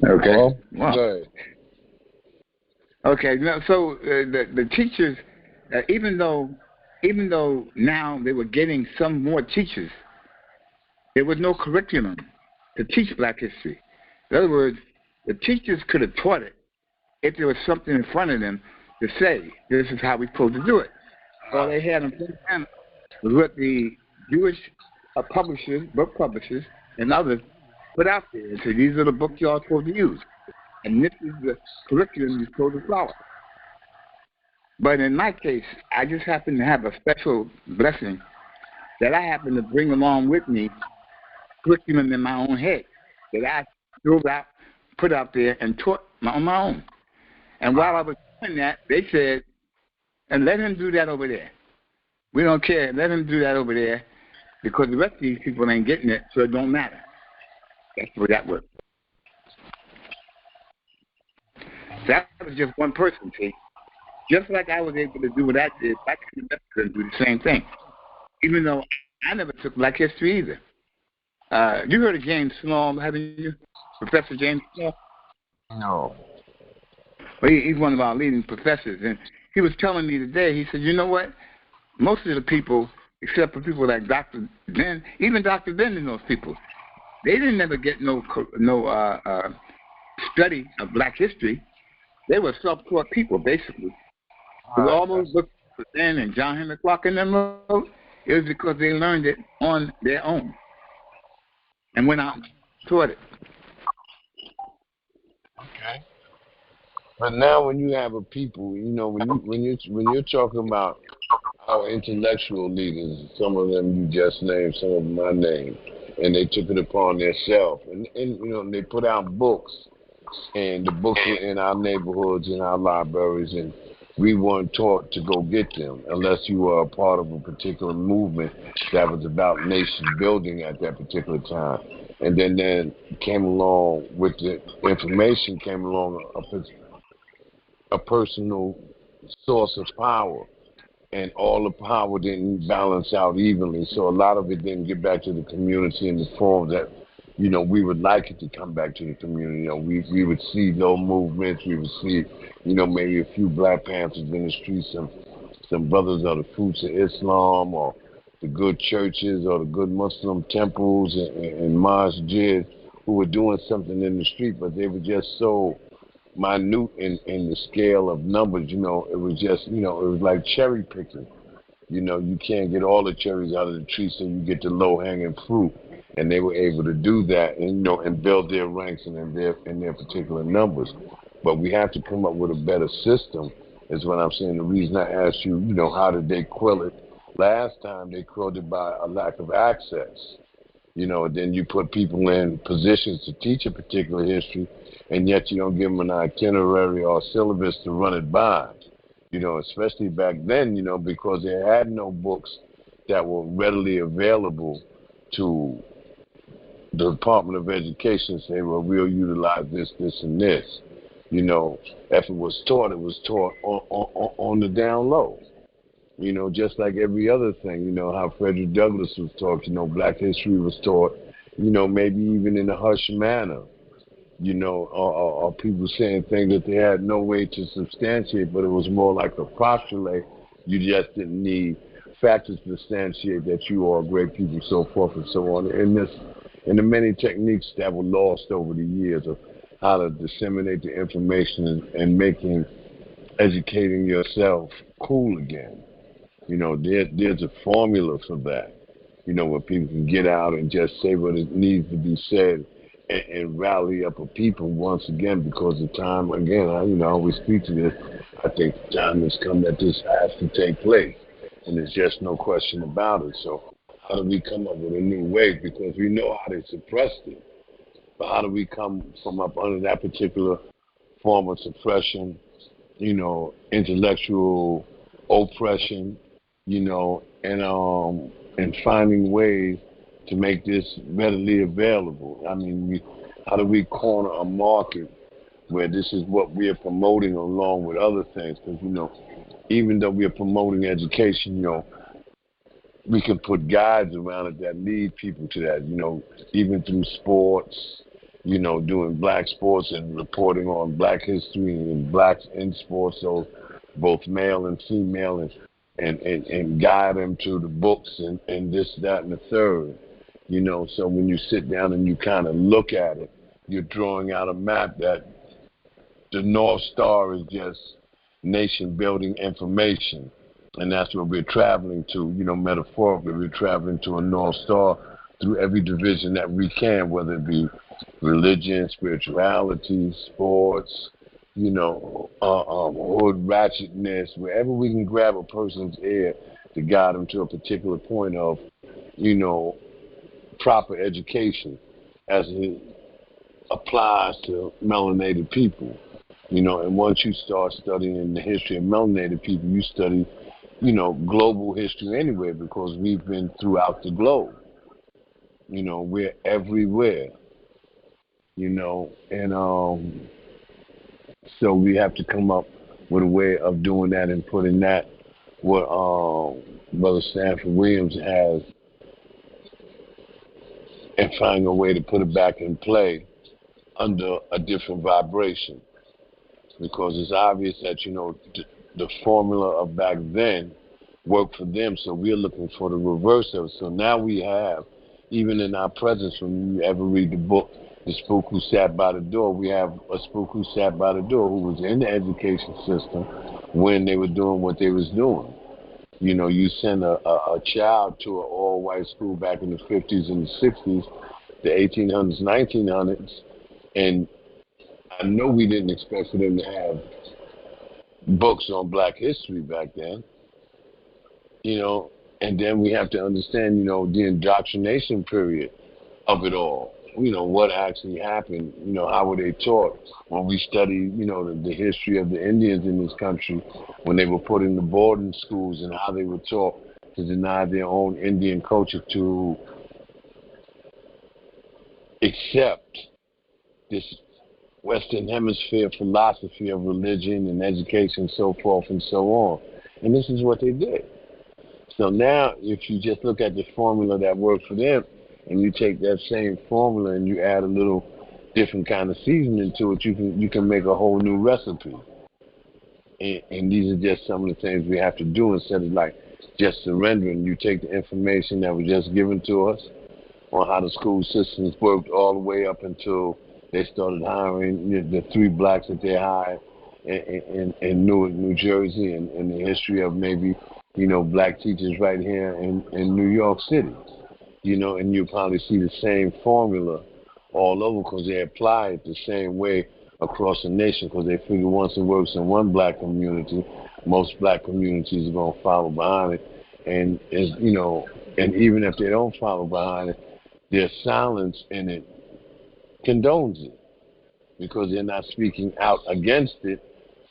Okay. Well, Well, good. okay. So the teachers, even though now they were getting some more teachers, there was no curriculum to teach Black history. In other words, the teachers could have taught it if there was something in front of them to say, this is how we're supposed to do it. All they had in front of them was what the Jewish publishers, book publishers, and others put out there and say, these are the books y'all supposed to use. And this is the curriculum you're supposed to follow. But in my case, I just happen to have a special blessing that I happen to bring along with me curriculum in my own head that I drove out, put out there, and taught on my own. And while I was doing that, they said, and let him do that over there. We don't care. Let him do that over there because the rest of these people ain't getting it, so it don't matter. That's where that was. So that was just one person, see. Just like I was able to do what I did, I could do the same thing. Even though I never took Black history either. You heard of James Small, haven't you? Professor James Small? No. Well, he's one of our leading professors. And he was telling me today, he said, you know what? Most of the people, except for people like Dr. Ben, even Dr. Ben and those people, they didn't never get no study of Black history. They were self-taught people, basically. It was almost books for Ben and John Henry Clark and them wrote. It was because they learned it on their own and went out and taught it. Okay. But now, when you have a people, you know, when you're talking about our intellectual leaders, some of them you just named, some of them I named, and they took it upon themselves, and you know, they put out books, and the books were in our neighborhoods, in our libraries, and we weren't taught to go get them unless you were a part of a particular movement that was about nation building at that particular time. And then came along with the information, came along a personal source of power, and all the power didn't balance out evenly. So a lot of it didn't get back to the community in the form that, you know, we would like it to come back to the community. You know, we would see those movements. We would see, you know, maybe a few Black Panthers in the streets, some brothers of the Fruits of Islam, or the good churches or the good Muslim temples and masjids who were doing something in the street, but they were just so minute in the scale of numbers. You know, it was just, you know, it was like cherry picking. You know, you can't get all the cherries out of the tree, so you get the low-hanging fruit. And they were able to do that, and you know, and build their ranks and in their particular numbers. But we have to come up with a better system. Is what I'm saying. The reason I asked you, you know, how did they quill it? Last time they quilled it by a lack of access. You know, then you put people in positions to teach a particular history, and yet you don't give them an itinerary or syllabus to run it by. You know, especially back then, you know, because they had no books that were readily available to the Department of Education. Say, well, we'll utilize this, this, and this. You know, if it was taught, it was taught on the down low. You know, just like every other thing, you know, how Frederick Douglass was taught, you know, Black history was taught, you know, maybe even in a hush manner, you know, or people saying things that they had no way to substantiate, but it was more like a postulate. You just didn't need factors to substantiate that you are great people, so forth and so on. And the many techniques that were lost over the years of how to disseminate the information and making educating yourself cool again. You know, there's a formula for that. You know, where people can get out and just say what it needs to be said and rally up a people once again, because the time, again, I always speak to this, I think the time has come that this has to take place. And there's just no question about it. So how do we come up with a new way? Because we know how they suppressed it. But how do we come from up under that particular form of suppression, you know, intellectual oppression, you know, and finding ways to make this readily available? I mean, how do we corner a market where this is what we are promoting along with other things? Because, you know, even though we are promoting education, you know, we can put guides around it that lead people to that, you know, even through sports, doing black sports and reporting on black history and blacks in sports, so both male and female, and guide them to the books and this, that, and the third. So when you sit down and you kind of look at it, you're drawing out a map that the North Star is just nation-building information. And that's what we're traveling to, metaphorically. We're traveling to a North Star through every division that we can, whether it be religion, spirituality, sports, hood ratchetness, wherever we can grab a person's ear to guide them to a particular point of, proper education as it applies to melanated people. And once you start studying the history of melanated people, you study, global history anyway, because we've been throughout the globe. We're everywhere, and so we have to come up with a way of doing that and putting that, what Brother Stanford Williams has, and finding a way to put it back in play under a different vibration. Because it's obvious that, the formula of back then worked for them, so we're looking for the reverse of it. So now we have, even in our presence, when you ever read the book, The Spook Who Sat by the Door, we have a spook who sat by the door who was in the education system when they were doing what they was doing. You send a child to an all-white school back in the 50s and the 60s, the 1800s, 1900s, and I know we didn't expect for them to have books on black history back then, and then we have to understand, the indoctrination period of it all. What actually happened, how were they taught when we study, the history of the Indians in this country, when they were put in the boarding schools and how they were taught to deny their own Indian culture, to accept this Western Hemisphere philosophy of religion and education, so forth and so on. And this is what they did. So now, if you just look at the formula that worked for them, and you take that same formula and you add a little different kind of seasoning to it, you can make a whole new recipe. And these are just some of the things we have to do instead of like just surrendering. You take the information that was just given to us on how the school systems worked all the way up until they started hiring the 3 blacks that they hired in Newark, New Jersey, and the history of maybe, black teachers right here in New York City. And you probably see the same formula all over because they apply it the same way across the nation, because they figure once it works in one black community, most black communities are going to follow behind it. And, and even if they don't follow behind it, their silence in it condones it because they're not speaking out against it.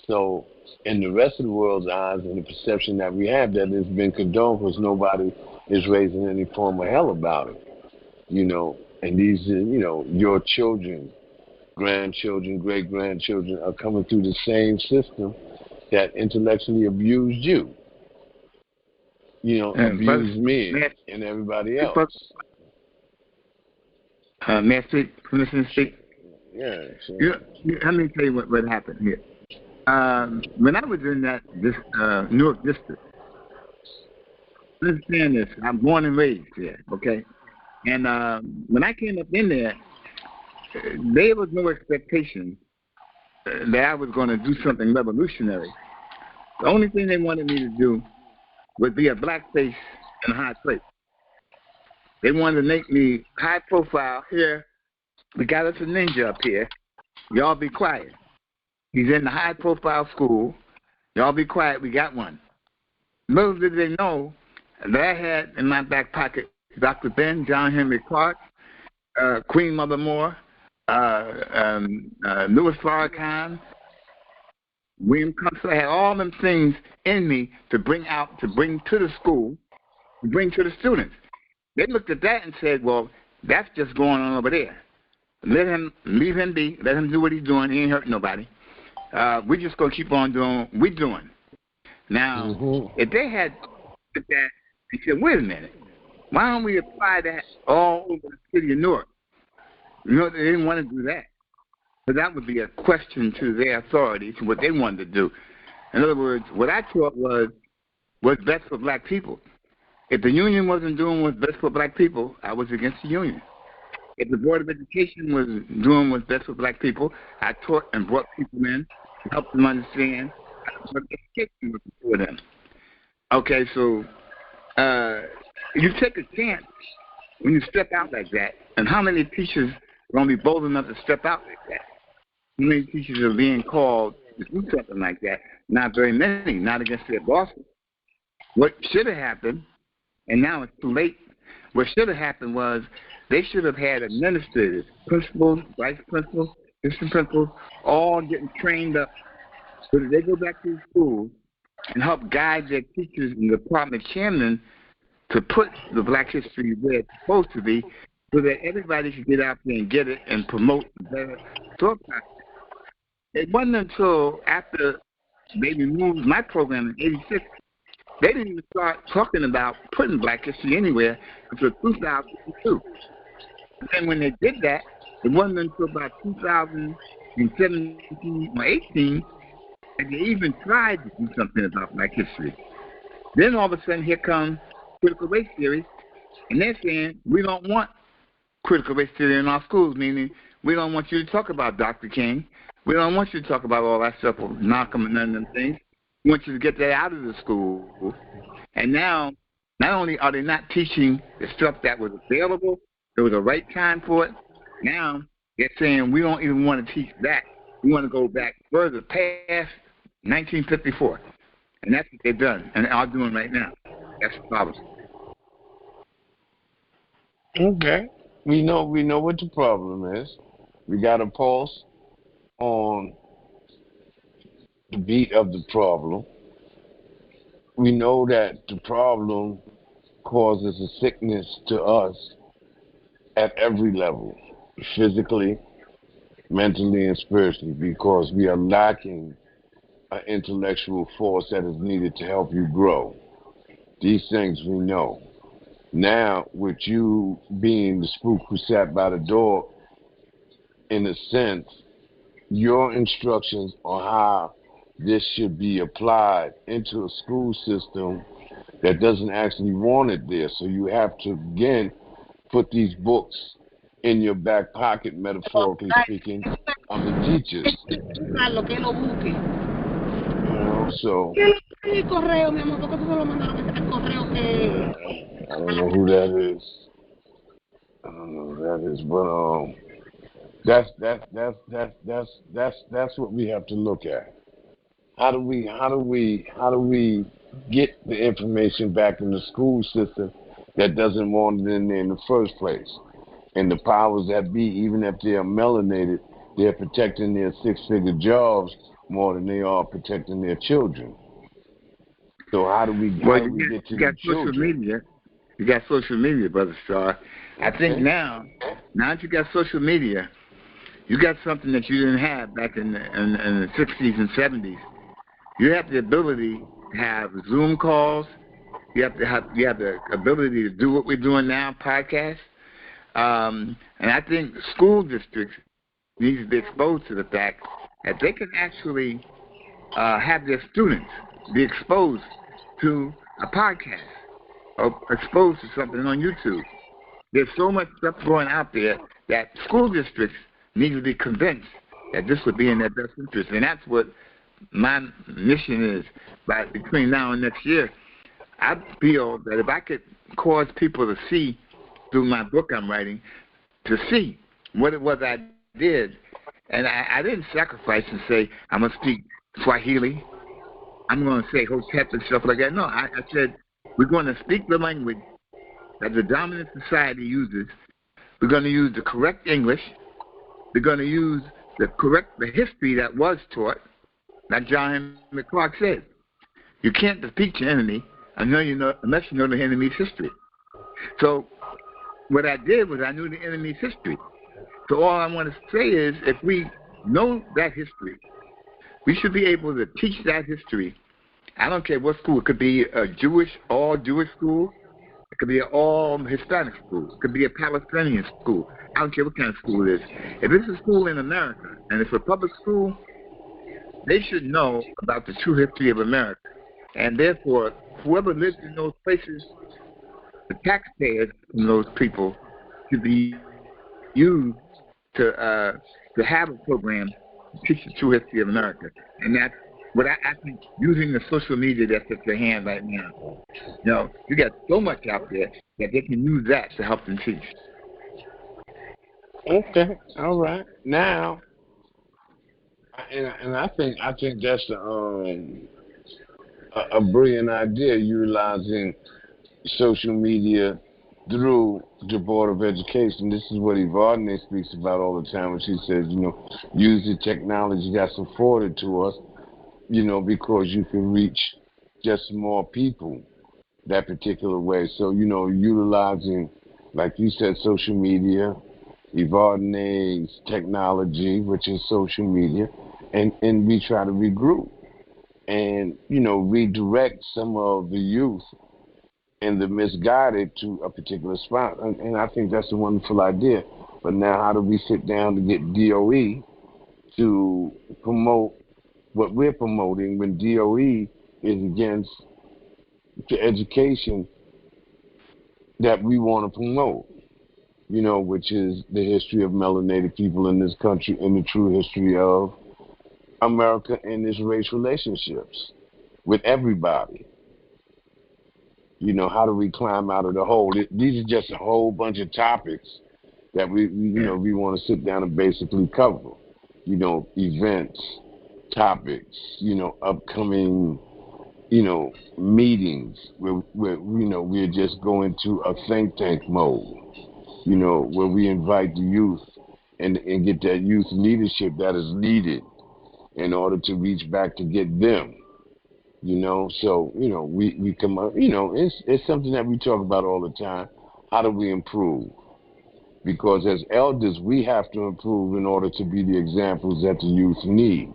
So in the rest of the world's eyes and the perception that we have, that it's been condoned because nobody is raising any form of hell about it, and these, your children, grandchildren, great-grandchildren are coming through the same system that intellectually abused you, abused me and everybody else. May I speak? Permission to speak? Yeah, sure. Let me tell you what happened here. When I was in this Newark district, understand this, I'm born and raised here, okay? And when I came up in there, there was no expectation that I was going to do something revolutionary. The only thing they wanted me to do was be a black face in a high place. They wanted to make me high profile. Here, we got us a ninja up here. Y'all be quiet. He's in the high profile school. Y'all be quiet, we got one. Little did they know that I had in my back pocket Dr. Ben, John Henry Clark, Queen Mother Moore, Louis Farrakhan, William Comstock. I had all them things in me to bring to the school, to bring to the students. They looked at that and said, well, that's just going on over there. Leave him be. Let him do what he's doing. He ain't hurting nobody. We're just going to keep on doing what we're doing. Now, if they had looked at that and said, wait a minute, why don't we apply that all over the city of Newark? They didn't want to do that. So that would be a question to their authority, to what they wanted to do. In other words, what I thought was what's best for black people. If the union wasn't doing what's best for black people, I was against the union. If the Board of Education was doing what's best for black people, I taught and brought people in to help them understand what education was for them. Okay, so you take a chance when you step out like that, and how many teachers are going to be bold enough to step out like that? How many teachers are being called to do something like that? Not very many, not against their bosses. What should have happened, and now it's too late, what should have happened was they should have had administrators, principals, vice principals, assistant principals, all getting trained up so that they go back to the school and help guide their teachers and department chairmen to put the black history where it's supposed to be so that everybody should get out there and get it and promote the better thought process. It wasn't until after they removed my program in '86, they didn't even start talking about putting black history anywhere until 2002. And then when they did that, it wasn't until about 2017 or 18 that they even tried to do something about black history. Then all of a sudden, here comes critical race theory, and they're saying we don't want critical race theory in our schools, meaning we don't want you to talk about Dr. King. We don't want you to talk about all that stuff with Malcolm and none of them things. We want you to get that out of the school. And now, not only are they not teaching the stuff that was available, there was a right time for it, now they're saying we don't even want to teach that. We want to go back further past 1954. And that's what they've done and are doing right now. That's the problem. Okay. We know what the problem is. We got a pulse on the beat of the problem. We know that the problem causes a sickness to us at every level, physically, mentally, and spiritually, because we are lacking an intellectual force that is needed to help you grow. These things we know. Now, with you being the spook who sat by the door, in a sense, your instructions on how this should be applied into a school system that doesn't actually want it there. So you have to, again, put these books in your back pocket, metaphorically speaking, of the teachers. So I don't know who that is. But that's what we have to look at. How do we get the information back in the school system that doesn't want it in there in the first place? And the powers that be, even if they are melanated, they're protecting their six-figure jobs more than they are protecting their children. So how do we get to the children? You got social media, Brother Star. I think now that you got social media, you got something that you didn't have back in the 60s and 70s. You have the ability to have Zoom calls. You have the ability to do what we're doing now, podcasts. And I think school districts need to be exposed to the fact that they can actually have their students be exposed to a podcast or exposed to something on YouTube. There's so much stuff going out there that school districts need to be convinced that this would be in their best interest. And that's what my mission is. Between now and next year, I feel that if I could cause people to see through my book I'm writing, to see what it was I did, and I didn't sacrifice and say, I'm going to speak Swahili, I'm going to say Hotep and stuff like that. No, I said, we're going to speak the language that the dominant society uses. We're going to use the correct English. We're going to use the history that was taught, like John Henry Clark said. You can't defeat your enemy unless you know the enemy's history. So what I did was I knew the enemy's history. So all I want to say is if we know that history, we should be able to teach that history. I don't care what school. It could be a all Jewish school. It could be an all Hispanic school. It could be a Palestinian school. I don't care what kind of school it is. If it's a school in America and it's a public school, they should know about the true history of America. And therefore, whoever lives in those places, the taxpayers from those people should be used to have a program to teach the true history of America. And that's what I think, using the social media that's at their hand right now. You know, you got so much out there that they can use that to help them teach. Okay, all right. Now, and I think that's a brilliant idea, utilizing social media through the Board of Education. This is what Evardne speaks about all the time when she says, use the technology that's afforded to us, because you can reach just more people that particular way. So, utilizing, like you said, social media, Evardne's technology, which is social media, and we try to regroup and, redirect some of the youth and the misguided to a particular spot. And I think that's a wonderful idea. But now how do we sit down to get DOE to promote what we're promoting when DOE is against the education that we want to promote, which is the history of melanated people in this country and the true history of America and its race relationships with everybody. How do we climb out of the hole? These are just a whole bunch of topics that we want to sit down and basically cover. Events, topics, upcoming, meetings where we're just going to a think tank mode, where we invite the youth and get that youth leadership that is needed in order to reach back to get them. So, we come up, it's something that we talk about all the time. How do we improve? Because as elders, we have to improve in order to be the examples that the youth need.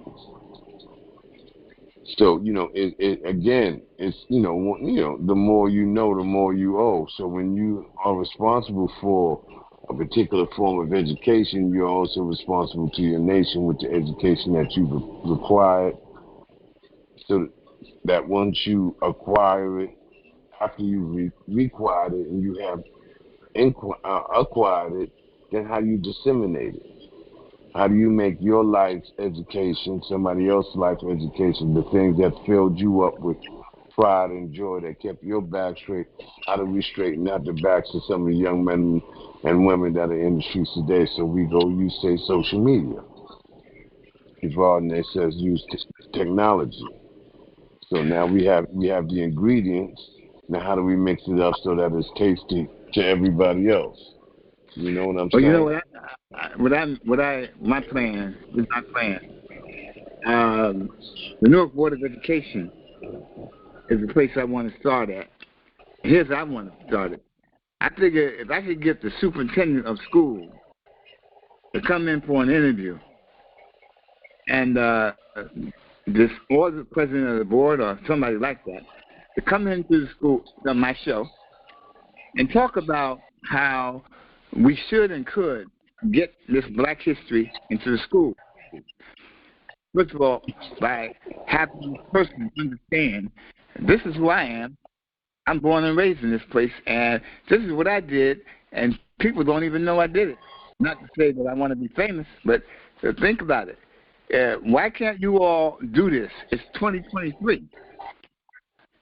So, again, it's, the more you know, the more you owe. So when you are responsible for a particular form of education, you're also responsible to your nation with the education that you've required. So that once you acquire it, after you've required it and you have acquired it, then how you disseminate it. How do you make your life's education, somebody else's life's education, the things that filled you up with pride and joy that kept your back straight, how do we straighten out the backs of some of the young men and women that are in the streets today? So we go, you say social media. Evardne says use technology. So now we have the ingredients. Now how do we mix it up so that it's tasty to everybody else? You know what I'm saying? You know my plan is my plan. The Newark Board of Education is the place I want to start at. Here's how I want to start it. I figure if I could get the superintendent of school to come in for an interview, and this or the president of the board or somebody like that to come into the school on my show and talk about how we should and could get this black history into the school. First of all, by having this person understand this is who I am. I'm born and raised in this place, and this is what I did, and people don't even know I did it. Not to say that I want to be famous, but think about it. Why can't you all do this? It's 2023.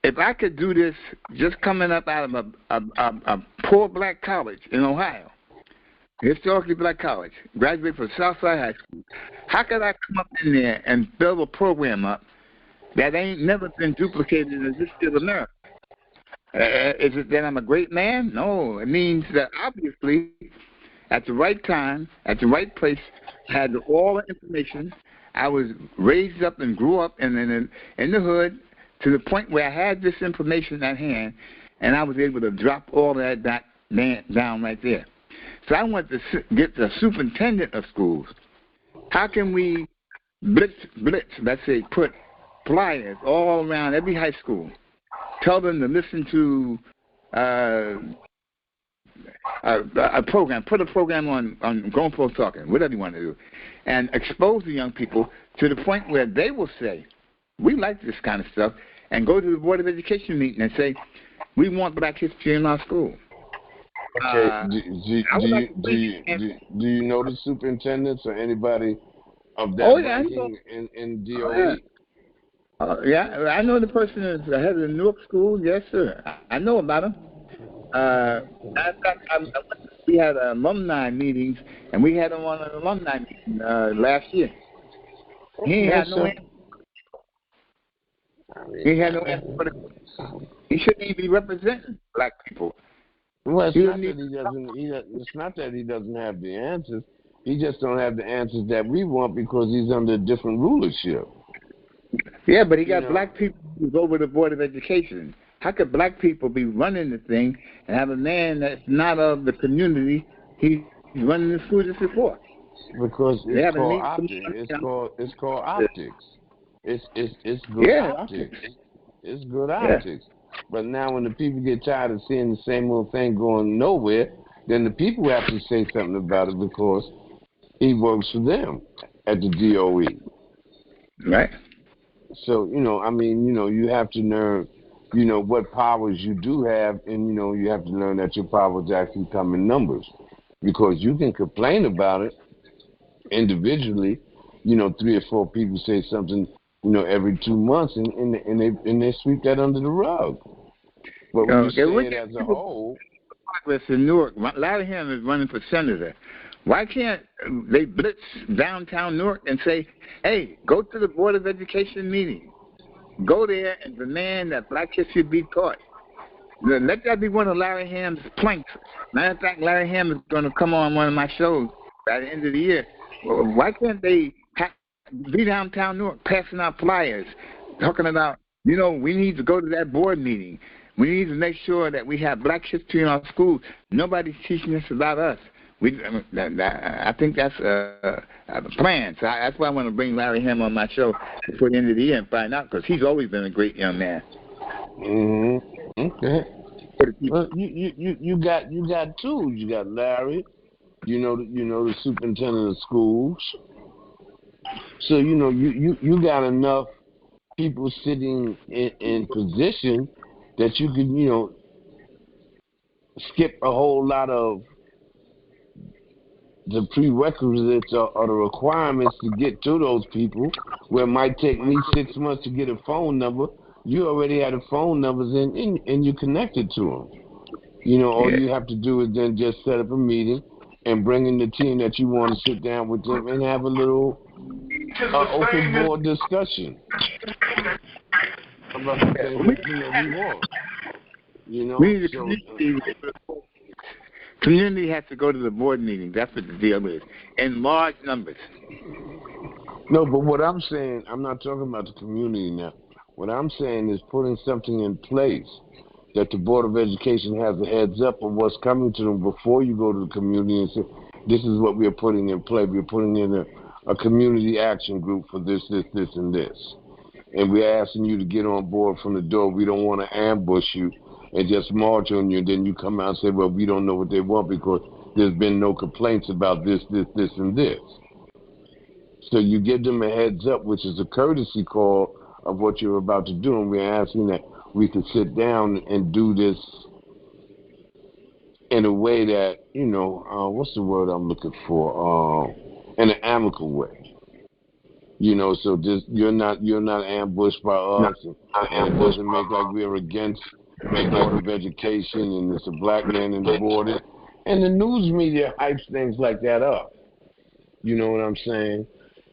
If I could do this just coming up out of a poor black college in Ohio, historically black college, graduated from Southside High School, how could I come up in there and build a program up that ain't never been duplicated in the history of America? Is it that I'm a great man? No. It means that obviously at the right time, at the right place, I had all the information. I was raised up and grew up in the hood to the point where I had this information at hand, and I was able to drop all that down right there. So I want to get the superintendent of schools. How can we blitz, let's say, put flyers all around every high school, tell them to listen to a program, put a program on Grown Folks Talking, whatever you want to do, and expose the young people to the point where they will say, we like this kind of stuff, and go to the Board of Education meeting and say, we want Black history in our school. Okay. Do you know the superintendents or anybody of that ranking in DOE? Yeah, I know the person is the head of the Newark school. Yes, sir. I know about him. In fact, we had alumni meetings, and we had him on an alumni meeting last year. He had no answer. He had no answer for he shouldn't even be representing Black people. Well, it's not that he doesn't. It's not that he doesn't have the answers. He just don't have the answers that we want because he's under a different rulership. Yeah, but he got Black people who's over the Board of Education. How could Black people be running the thing and have a man that's not of the community? He's running the school district for? Because it's called optics. It's called optics. It's good optics. It's good optics. But now when the people get tired of seeing the same old thing going nowhere, then the people have to say something about it because he works for them at the DOE. Right. So, you have to learn, what powers you do have, and, you have to learn that your powers actually come in numbers. Because you can complain about it individually, 3 or 4 people say something, every 2 months, and they sweep that under the rug. But when you say it as a whole, progress in Newark, Larry Hammond is running for senator. Why can't they blitz downtown Newark and say, "Hey, go to the Board of Education meeting, go there and demand that Black history be taught"? Let that be one of Larry Ham's planks. Matter of fact, Larry Ham is going to come on one of my shows by the end of the year. Why can't they be downtown Newark passing out flyers, talking about, we need to go to that board meeting. We need to make sure that we have Black history in our schools. Nobody's teaching us about us. I think that's a plan. So that's why I want to bring Larry Ham on my show before the end of the year and find out, because he's always been a great young man. Mm-hmm. Okay. Well, you got two. You got Larry. The superintendent of schools. So you got enough people sitting in position that you could skip a whole lot of the prerequisites or the requirements to get to those people, where it might take me 6 months to get a phone number. You already had the phone numbers and you connected to them. All you have to do is then just set up a meeting and bring in the team that you want to sit down with them and have a little open board discussion about the things that we want. Community has to go to the board meeting. That's what the deal is, in large numbers. No, but what I'm saying, I'm not talking about the community now. What I'm saying is putting something in place that the Board of Education has a heads up of what's coming to them before you go to the community and say, this is what we are putting in play. We're putting in a community action group for this, and this. And we're asking you to get on board from the door. We don't want to ambush you and just march on you, and then you come out and say, well, we don't know what they want because there's been no complaints about this, and this. So you give them a heads up, which is a courtesy call of what you're about to do, and we're asking that we could sit down and do this in a way that, what's the word I'm looking for? In an amicable way. So just you're not ambushed by us, and it doesn't make like we're against the Board of Education and it's a black man in the board. And the news media hypes things like that up. You know what I'm saying?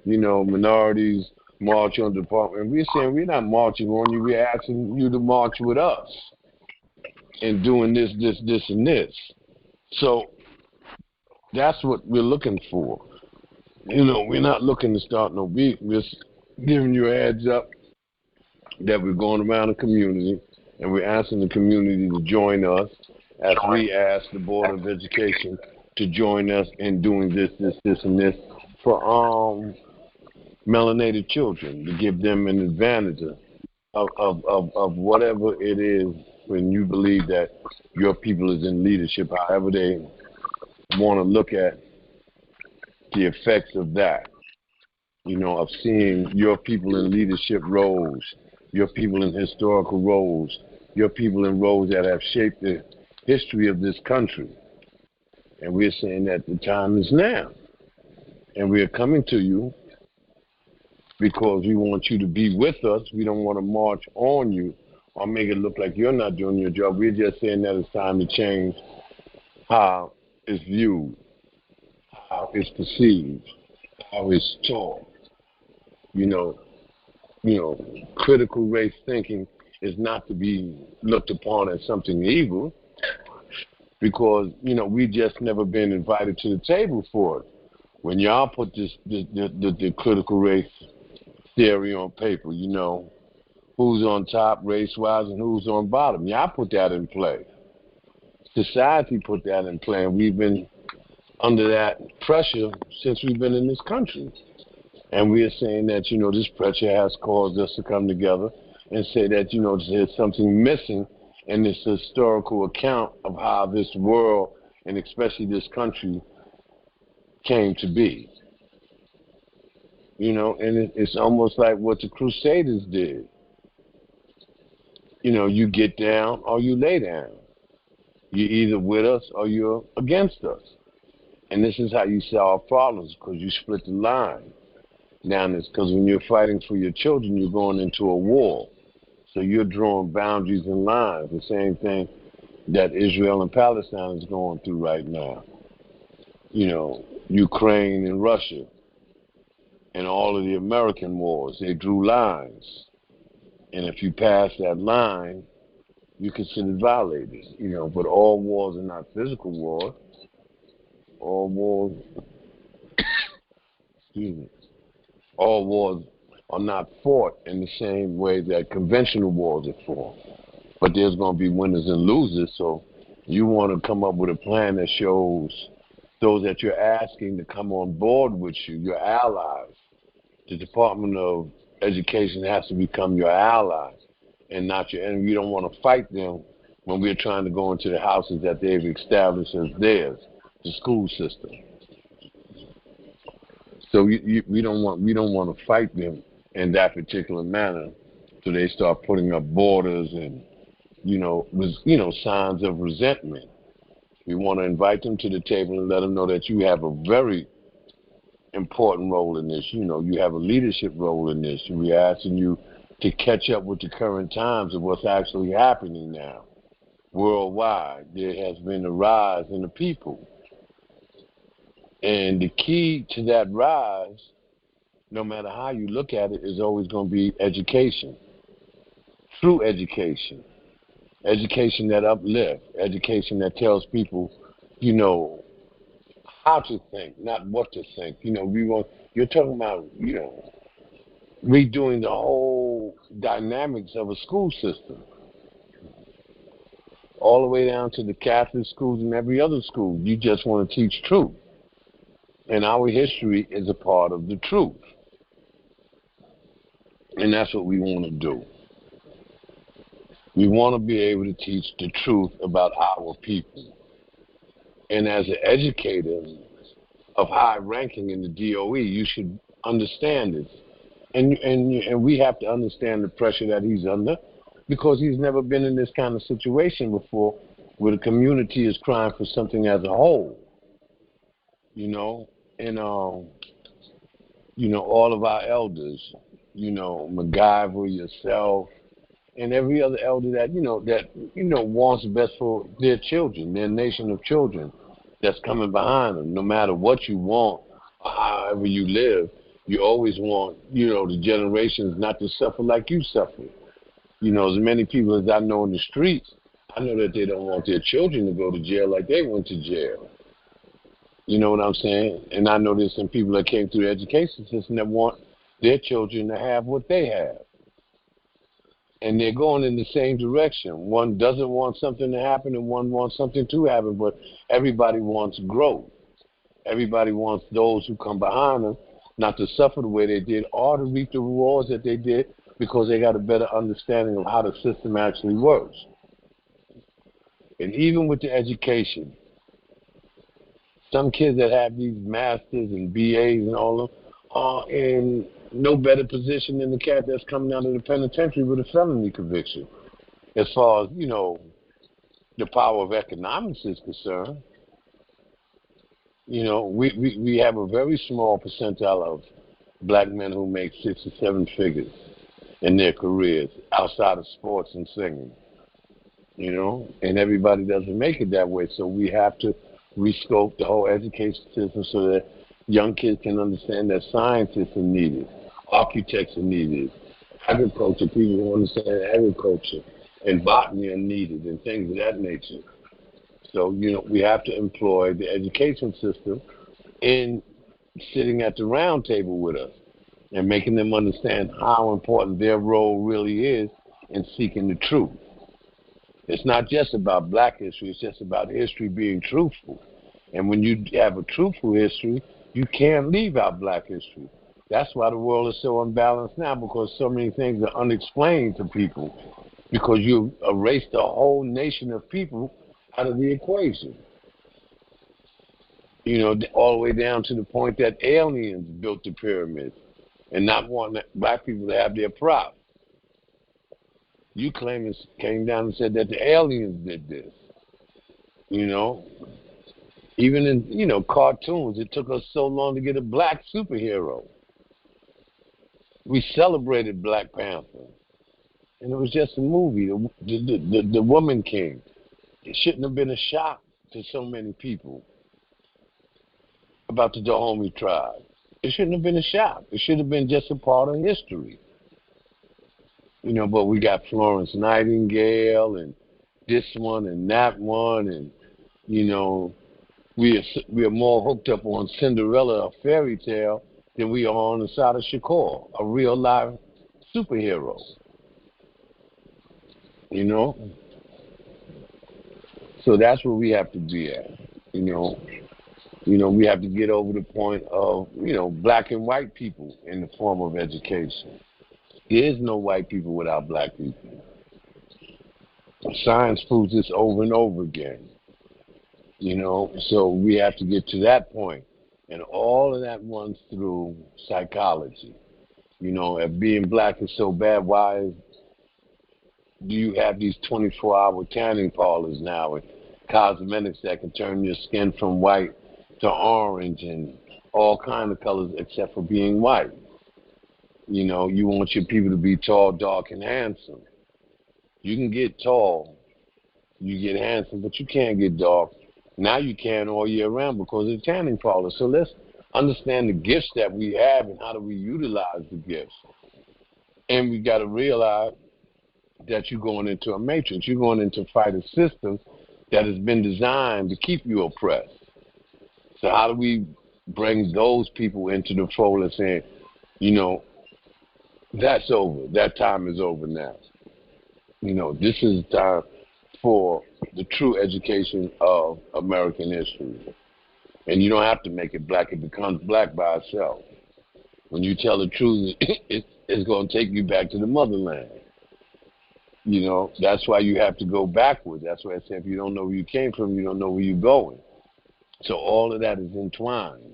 Minorities march on the department. We're saying we're not marching on you. We're asking you to march with us and doing this, and this. So that's what we're looking for. We're not looking to start no beef. We're just giving you a heads up that we're going around the community and we're asking the community to join us as we ask the Board of Education to join us in doing this, and this for melanated children, to give them an advantage of whatever it is and you believe that your people is in leadership, however they want to look at the effects of that, of seeing your people in leadership roles, your people in historical roles, your people in roles that have shaped the history of this country. And we're saying that the time is now. And we are coming to you because we want you to be with us. We don't want to march on you or make it look like you're not doing your job. We're just saying that it's time to change how it's viewed, how it's perceived, how it's taught. Critical race thinking is not to be looked upon as something evil because, we just never been invited to the table for it. When y'all put the critical race theory on paper, who's on top race-wise and who's on bottom. Y'all put that in play. Society put that in play, and we've been under that pressure since we've been in this country. And we are saying that, this pressure has caused us to come together and say that, there's something missing in this historical account of how this world, and especially this country, came to be. And it's almost like what the Crusaders did. You get down or you lay down. You're either with us or you're against us. And this is how you solve problems, because you split the line. Now, it's because when you're fighting for your children, you're going into a war. So you're drawing boundaries and lines, the same thing that Israel and Palestine is going through right now. Ukraine and Russia and all of the American wars, they drew lines. And if you pass that line, you consider violated. But all wars are not physical wars. All wars, all wars are not fought in the same way that conventional wars are fought. But there's going to be winners and losers. So you want to come up with a plan that shows those that you're asking to come on board with you, your allies. The Department of Education has to become your ally and not your enemy. You don't want to fight them when we're trying to go into the houses that they've established as theirs, the school system. So we don't want to fight them in that particular manner. So they start putting up borders and signs of resentment. We want to invite them to the table and let them know that you have a very important role in this. You have a leadership role in this. We're asking you to catch up with the current times of what's actually happening now. Worldwide, there has been a rise in the people. And the key to that rise, no matter how you look at it, is always going to be education. True education. Education that uplifts. Education that tells people, how to think, not what to think. You're talking about, redoing the whole dynamics of a school system. All the way down to the Catholic schools and every other school. You just want to teach truth. And our history is a part of the truth. And that's what we want to do. We want to be able to teach the truth about our people. And as an educator of high ranking in the DOE, you should understand this. And we have to understand the pressure that he's under, because he's never been in this kind of situation before where the community is crying for something as a whole. And all of our elders, MacGyver, yourself, and every other elder that wants the best for their children, their nation of children that's coming behind them. No matter what you want, or however you live, you always want, the generations not to suffer like you suffered. As many people as I know in the streets, I know that they don't want their children to go to jail like they went to jail. You know what I'm saying? And I know there's some people that came through the education system that want their children to have what they have. And they're going in the same direction. One doesn't want something to happen and one wants something to happen, but everybody wants growth. Everybody wants those who come behind them not to suffer the way they did or to reap the rewards that they did, because they got a better understanding of how the system actually works. And even with the education, some kids that have these masters and BAs and all of them are in no better position than the cat that's coming out of the penitentiary with a felony conviction. As far as, the power of economics is concerned, we have a very small percentile of black men who make 6 or 7 figures in their careers outside of sports and singing, and everybody doesn't make it that way. So we have to rescope the whole education system so that young kids can understand that scientists are needed, architects are needed, agriculture, people who understand agriculture, and botany are needed, and things of that nature. So, we have to employ the education system in sitting at the round table with us and making them understand how important their role really is in seeking the truth. It's not just about black history, it's just about history being truthful. And when you have a truthful history, you can't leave out black history. That's why the world is so unbalanced now, because so many things are unexplained to people, because you erased a whole nation of people out of the equation. All the way down to the point that aliens built the pyramids and not wanting black people to have their props. You came down and said that the aliens did this. Even in, cartoons, it took us so long to get a black superhero. We celebrated Black Panther, and it was just a movie, the Woman King. It shouldn't have been a shock to so many people about the Dahomey tribe. It shouldn't have been a shock. It should have been just a part of history. But we got Florence Nightingale and this one and that one, and we are more hooked up on Cinderella, a fairy tale, than we are on the side of Shakur, a real live superhero. So that's where we have to be at. We have to get over the point of, black and white people in the form of education. There is no white people without black people. Science proves this over and over again. So we have to get to that point. And all of that runs through psychology. If being black is so bad, why do you have these 24-hour tanning parlors now and cosmetics that can turn your skin from white to orange and all kinds of colors except for being white? You want your people to be tall, dark, and handsome. You can get tall, you get handsome, but you can't get dark. Now you can all year round because of the tanning parlor. So let's understand the gifts that we have and how do we utilize the gifts. And we got to realize that you're going into a matrix. You're going into a fight a system that has been designed to keep you oppressed. So how do we bring those people into the fold and saying, that's over. That time is over now. This is time for the true education of American history. And you don't have to make it black. It becomes black by itself. When you tell the truth, it's going to take you back to the motherland. That's why you have to go backwards. That's why I say if you don't know where you came from, you don't know where you're going. So all of that is entwined,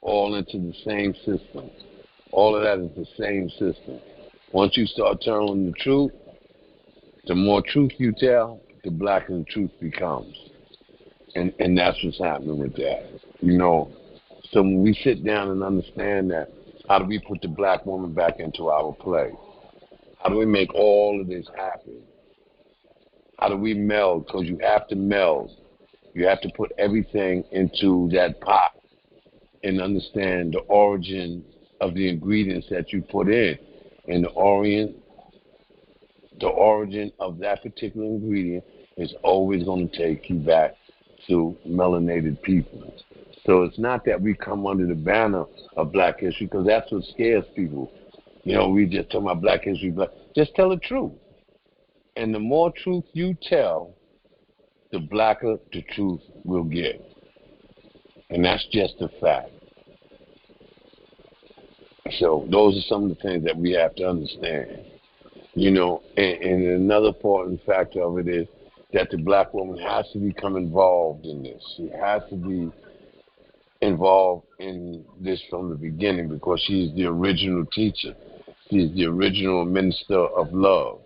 all into the same system. All of that is the same system. Once you start telling the truth, the more truth you tell, the blacker the truth becomes. And that's what's happening with that. So when we sit down and understand that, how do we put the black woman back into our play? How do we make all of this happen? How do we meld? Because you have to meld. You have to put everything into that pot and understand the origin of the ingredients that you put in. And the origin of that particular ingredient is always going to take you back to melanated people. So it's not that we come under the banner of black history, because that's what scares people. We just talk about black history, but just tell the truth. And the more truth you tell, the blacker the truth will get. And that's just a fact. So those are some of the things that we have to understand. And another important factor of it is that the black woman has to become involved in this. She has to be involved in this from the beginning because she is the original teacher. She is the original minister of love.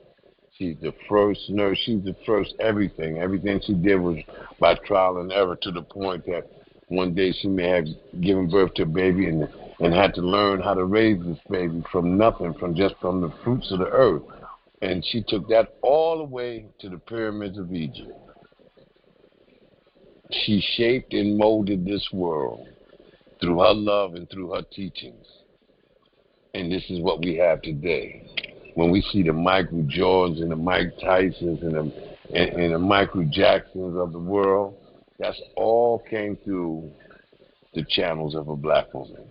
She's the first nurse. She's the first everything. Everything she did was by trial and error to the point that one day she may have given birth to a baby and had to learn how to raise this baby from nothing, from the fruits of the earth. And she took that all the way to the pyramids of Egypt. She shaped and molded this world through her love and through her teachings. And this is what we have today. When we see the Michael Jordans and the Mike Tysons and the Michael Jacksons of the world, that's all came through the channels of a black woman.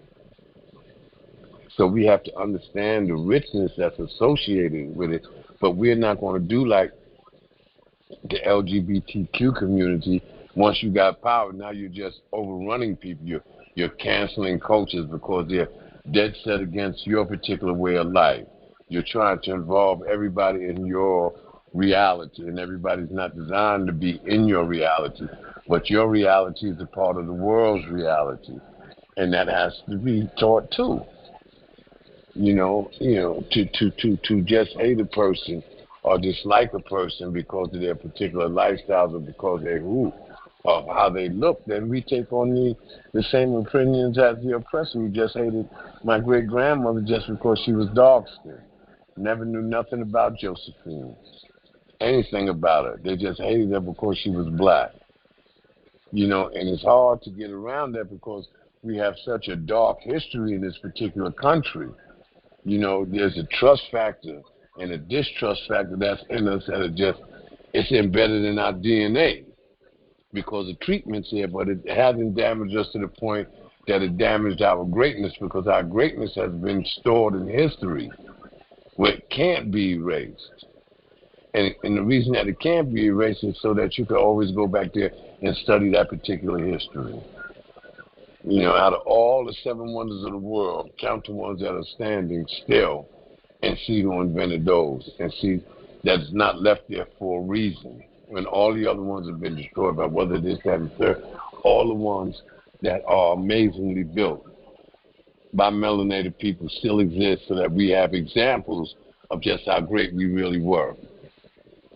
So we have to understand the richness that's associated with it, but we're not going to do like the LGBTQ community. Once you got power, now you're just overrunning people. You're canceling cultures because they're dead set against your particular way of life. You're trying to involve everybody in your reality, and everybody's not designed to be in your reality, but your reality is a part of the world's reality, and that has to be taught too. To just hate a person or dislike a person because of their particular lifestyles or because they of how they look, then we take on the same opinions as the oppressor who just hated my great grandmother just because she was dark skinned. Never knew nothing about Josephine, anything about her. They just hated her because she was black. And it's hard to get around that because we have such a dark history in this particular country. There's a trust factor and a distrust factor that's in us that it's embedded in our DNA because the treatment's here, but it hasn't damaged us to the point that it damaged our greatness because our greatness has been stored in history where it can't be erased. And the reason that it can't be erased is so that you can always go back there and study that particular history. Out of all the 7 wonders of the world, count the ones that are standing still and see who invented those and see that it's not left there for a reason. When all the other ones have been destroyed by whether this, that, and third, all the ones that are amazingly built by melanated people still exist so that we have examples of just how great we really were.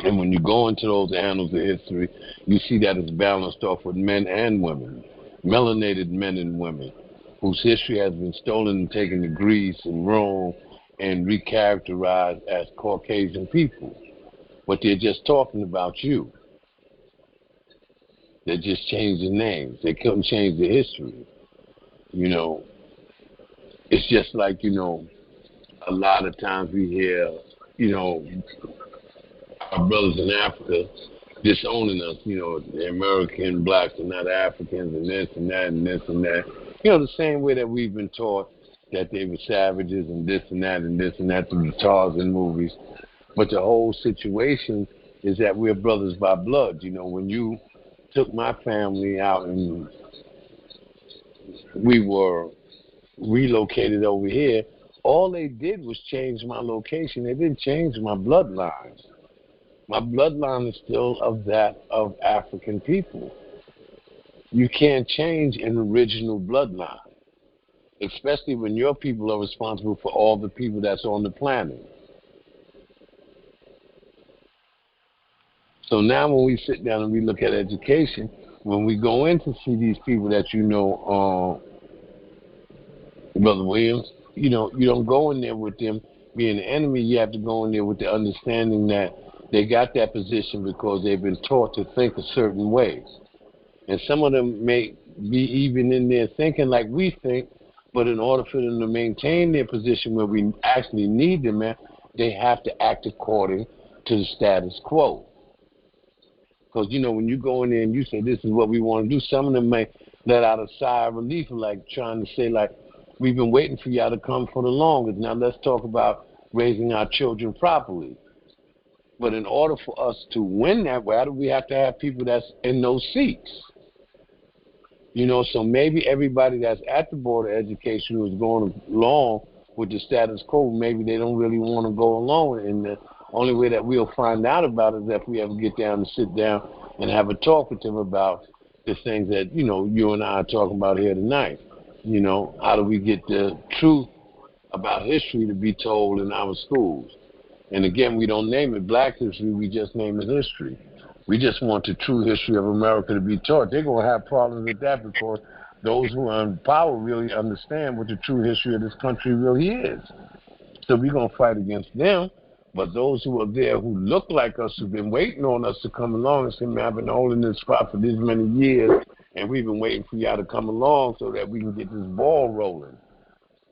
And when you go into those annals of history, you see that it's balanced off with men and women, melanated men and women, whose history has been stolen and taken to Greece and Rome and recharacterized as Caucasian people. But they're just talking about you. They just changed the names. They couldn't change the history. It's just like, a lot of times we hear, our brothers in Africa disowning us, the American blacks are not Africans and this and that and this and that. The same way that we've been taught that they were savages and this and that and this and that through the Tarzan movies. But the whole situation is that we're brothers by blood. When you took my family out and we were relocated over here, all they did was change my location. They didn't change my bloodline. My bloodline is still of African people. You can't change an original bloodline, especially when your people are responsible for all the people that's on the planet. So now when we sit down and we look at education, when we go in to see these people that Brother Williams, you don't go in there with them being an enemy. You have to go in there with the understanding that they got that position because they've been taught to think a certain way. And some of them may be even in there thinking like we think, but in order for them to maintain their position where we actually need them at, they have to act according to the status quo. Because, when you go in there and you say, this is what we want to do, some of them may let out a sigh of relief, like trying to say, like, we've been waiting for y'all to come for the longest. Now let's talk about raising our children properly. But in order for us to win that, why do we have to have people that's in those seats? So maybe everybody that's at the Board of Education who is going along with the status quo, maybe they don't really want to go along Only way that we'll find out about it is if we ever get down and sit down and have a talk with them about the things that, you and I are talking about here tonight. How do we get the truth about history to be told in our schools? And again, we don't name it Black history, we just name it history. We just want the true history of America to be taught. They're going to have problems with that because those who are in power really understand what the true history of this country really is. So we're going to fight against them. But those who are there who look like us, who've been waiting on us to come along and say, man, I've been holding this spot for these many years, and we've been waiting for y'all to come along so that we can get this ball rolling.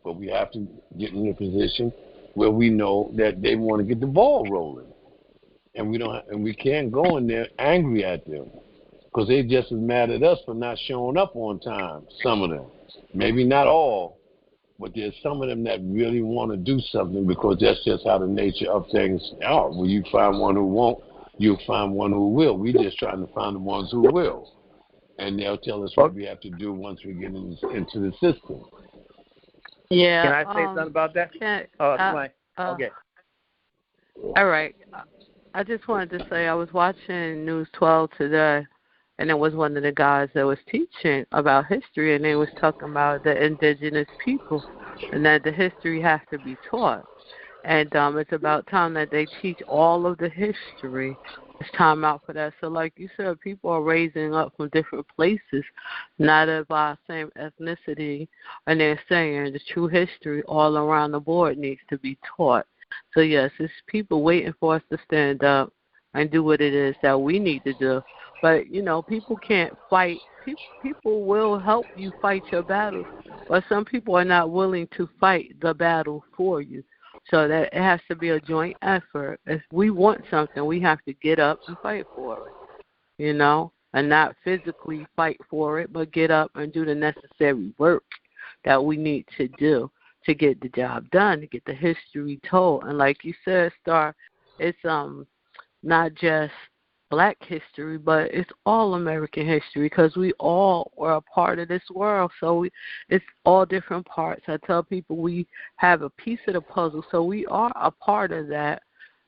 But we have to get in a position where we know that they want to get the ball rolling. And we can't go in there angry at them because they're just as mad at us for not showing up on time, some of them. Maybe not all. But there's some of them that really want to do something because that's just how the nature of things are. When you find one who won't, you'll find one who will. We're just trying to find the ones who will. And they'll tell us what we have to do once we get into the system. Yeah. Can I say something about that? Okay. All right. I just wanted to say I was watching News 12 today, and it was one of the guys that was teaching about history, and they was talking about the indigenous people and that the history has to be taught. And it's about time that they teach all of the history. It's time out for that. So like you said, people are raising up from different places, not of our same ethnicity, and they're saying the true history all around the board needs to be taught. So, yes, it's people waiting for us to stand up and do what it is that we need to do. But, people can't fight. People will help you fight your battles, but some people are not willing to fight the battle for you. So that it has to be a joint effort. If we want something, we have to get up and fight for it, and not physically fight for it, but get up and do the necessary work that we need to do to get the job done, to get the history told. And like you said, Star, it's not just Black history, but it's all American history because we all are a part of this world. So it's all different parts. I tell people we have a piece of the puzzle, so we are a part of that,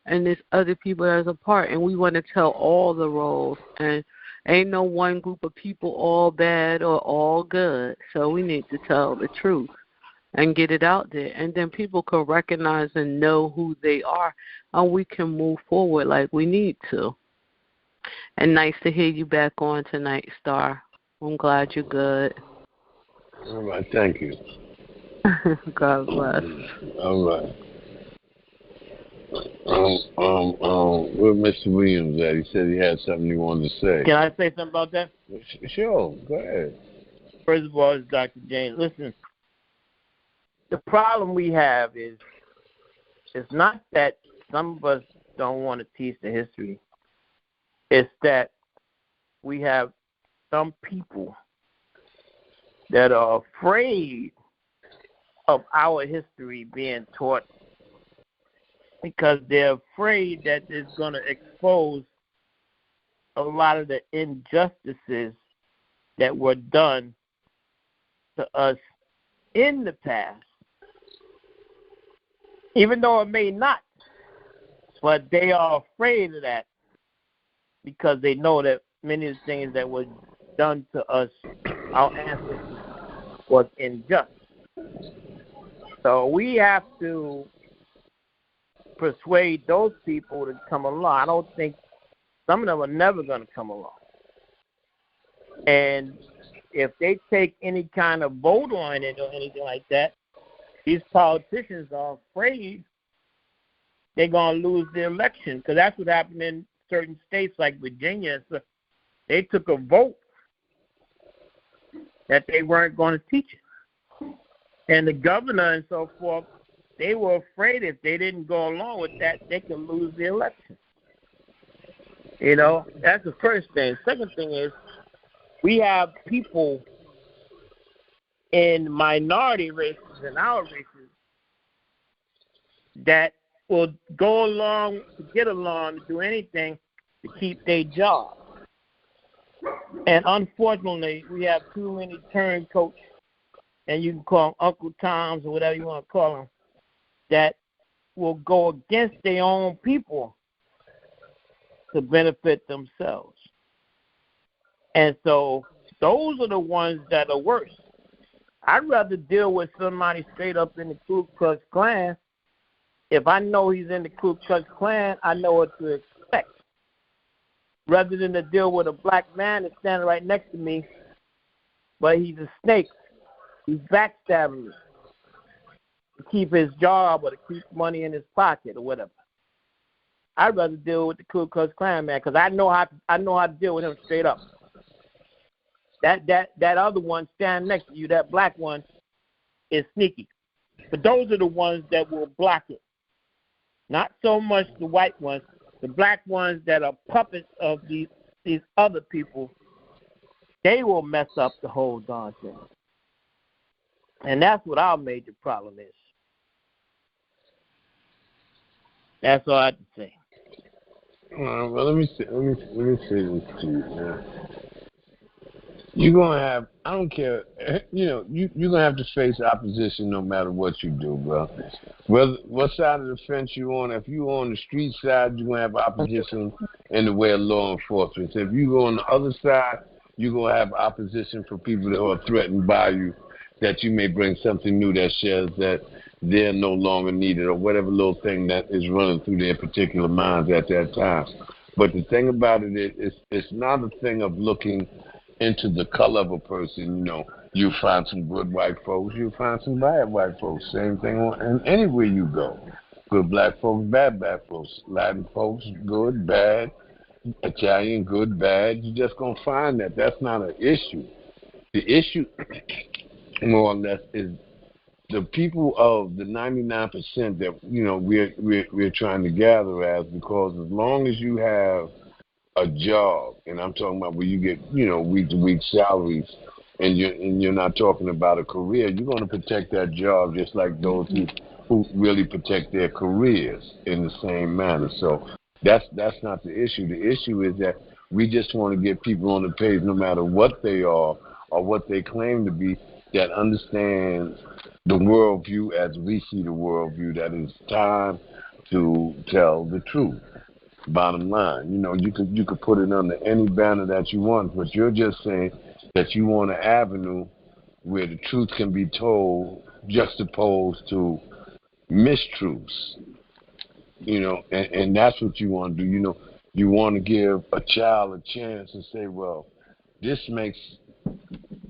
and there's other people that's a part, and we want to tell all the roles. And ain't no one group of people all bad or all good, so we need to tell the truth and get it out there, and then people can recognize and know who they are, and we can move forward like we need to. And nice to hear you back on tonight, Star. I'm glad you're good. All right, thank you. God bless. All right. Where Mr. Williams at? He said he had something he wanted to say. Can I say something about that? Sure, go ahead. First of all, it's Dr. James. Listen, the problem we have is it's not that some of us don't want to teach the history. It's that we have some people that are afraid of our history being taught because they're afraid that it's going to expose a lot of the injustices that were done to us in the past. Even though it may not, but they are afraid of that because they know that many of the things that were done to us, our ancestors, was unjust. So we have to persuade those people to come along. I don't think some of them are never going to come along. And if they take any kind of vote on it or anything like that, these politicians are afraid they're going to lose the election because that's what happened in certain states like Virginia. So they took a vote that they weren't going to teach it. And the governor and so forth, they were afraid if they didn't go along with that, they could lose the election. That's the first thing. Second thing is we have people in minority races and our races that will go along to get along to do anything to keep their job. And unfortunately, we have too many turncoats, and you can call them Uncle Toms or whatever you want to call them, that will go against their own people to benefit themselves. And so those are the ones that are worse. I'd rather deal with somebody straight up in the Ku Klux Klan. If I know he's in the Ku Klux Klan, I know what to expect. Rather than to deal with a black man that's standing right next to me, but he's a snake. He's backstabbing me to keep his job or to keep money in his pocket or whatever. I'd rather deal with the Ku Klux Klan man because I know how to deal with him straight up. That other one standing next to you, that black one, is sneaky. But those are the ones that will block it. Not so much the white ones, the black ones that are puppets of these other people. They will mess up the whole darn thing. And that's what our major problem is. That's all I have to say. Well, let me say this to you, man. You're gonna have, I don't care, you're gonna have to face opposition no matter what you do, bro. Whether what side of the fence you're on, if you're on the street side, you're gonna have opposition in the way of law enforcement. If you go on the other side, you're gonna have opposition for people that are threatened by you, that you may bring something new that says that they're no longer needed or whatever little thing that is running through their particular minds at that time. But the thing about it is, it's not a thing of looking into the color of a person. You find some good white folks, you find some bad white folks. Same thing and anywhere you go. Good black folks, bad folks. Latin folks, good, bad. Italian, good, bad. You're just going to find that. That's not an issue. The issue, more or less, is the people of the 99% that, we're trying to gather as, because as long as you have a job, and I'm talking about where you get, week to week salaries, and you're not talking about a career, you're going to protect that job just like those who really protect their careers in the same manner. So that's not the issue. The issue is that we just want to get people on the page, no matter what they are or what they claim to be, that understands the worldview as we see the worldview, that it's time to tell the truth. Bottom line, you could put it under any banner that you want, but you're just saying that you want an avenue where the truth can be told, juxtaposed to mistruths. And that's what you want to do. You want to give a child a chance and say, well, this makes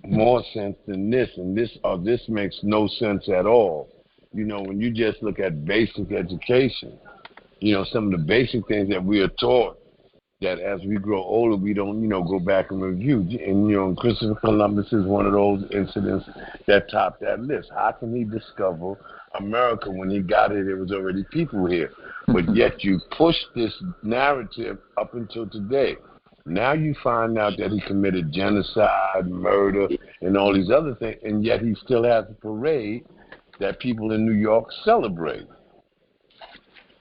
more sense than this, and this makes no sense at all. When you just look at basic education, some of the basic things that we are taught, that as we grow older, we don't, go back and review. And, Christopher Columbus is one of those incidents that topped that list. How can he discover America when he got it? There was already people here. But yet you push this narrative up until today. Now you find out that he committed genocide, murder, and all these other things, and yet he still has a parade that people in New York celebrate.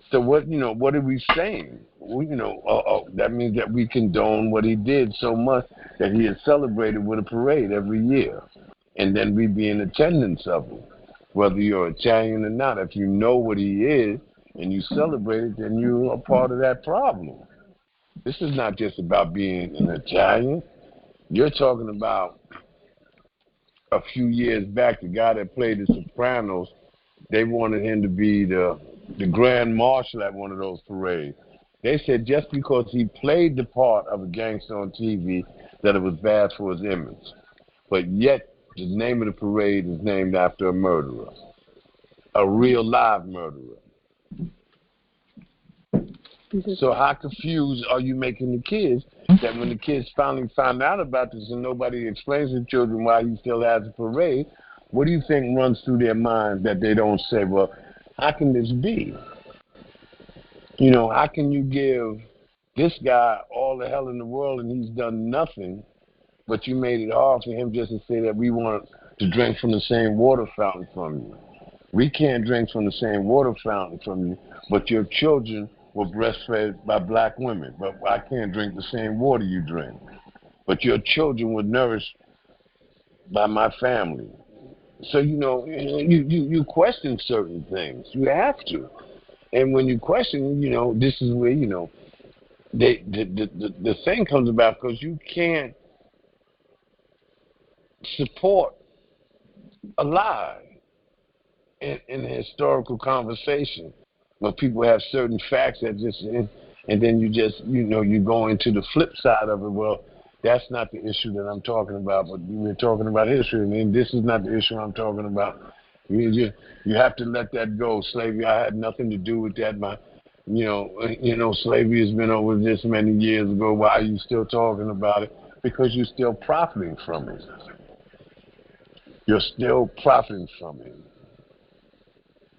So what are we saying? That means that we condone what he did so much that he is celebrated with a parade every year, and then we be in attendance of him, whether you're Italian or not. If you know what he is and you celebrate it, then you're a part of that problem. This is not just about being an Italian. You're talking about a few years back, the guy that played The Sopranos, they wanted him to be the Grand Marshal at one of those parades. They said just because he played the part of a gangster on TV that it was bad for his image. But yet the name of the parade is named after a murderer, a real live murderer. So how confused are you making the kids that when the kids finally find out about this and nobody explains to children why he still has a parade, what do you think runs through their mind that they don't say, well, how can this be? How can you give this guy all the hell in the world and he's done nothing, but you made it hard for him just to say that we want to drink from the same water fountain from you. We can't drink from the same water fountain from you, but your children were breastfed by black women. But I can't drink the same water you drink. But your children were nourished by my family. So, you question certain things. You have to. And when you question, this is where, the thing comes about, because you can't support a lie in a historical conversation when people have certain facts that and then you just, you go into the flip side of it. Well, that's not the issue that I'm talking about, but we're talking about history, and this is not the issue I'm talking about. You have to let that go. Slavery, I had nothing to do with that. Slavery has been over this many years ago. Why are you still talking about it? Because you're still profiting from it. You're still profiting from it.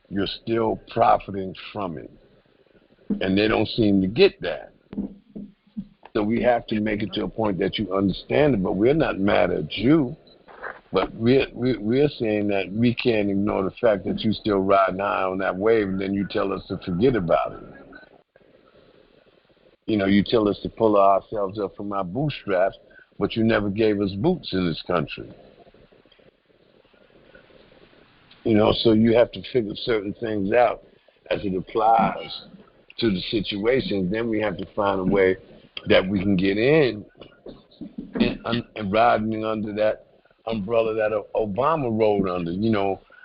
You're still profiting from it. And they don't seem to get that. So we have to make it to a point that you understand it, but we're not mad at you. But we're saying that we can't ignore the fact that you still riding high on that wave, and then you tell us to forget about it. You tell us to pull ourselves up from our bootstraps, but you never gave us boots in this country. So you have to figure certain things out as it applies to the situation. Then we have to find a way that we can get in and riding under that umbrella that Obama rode under.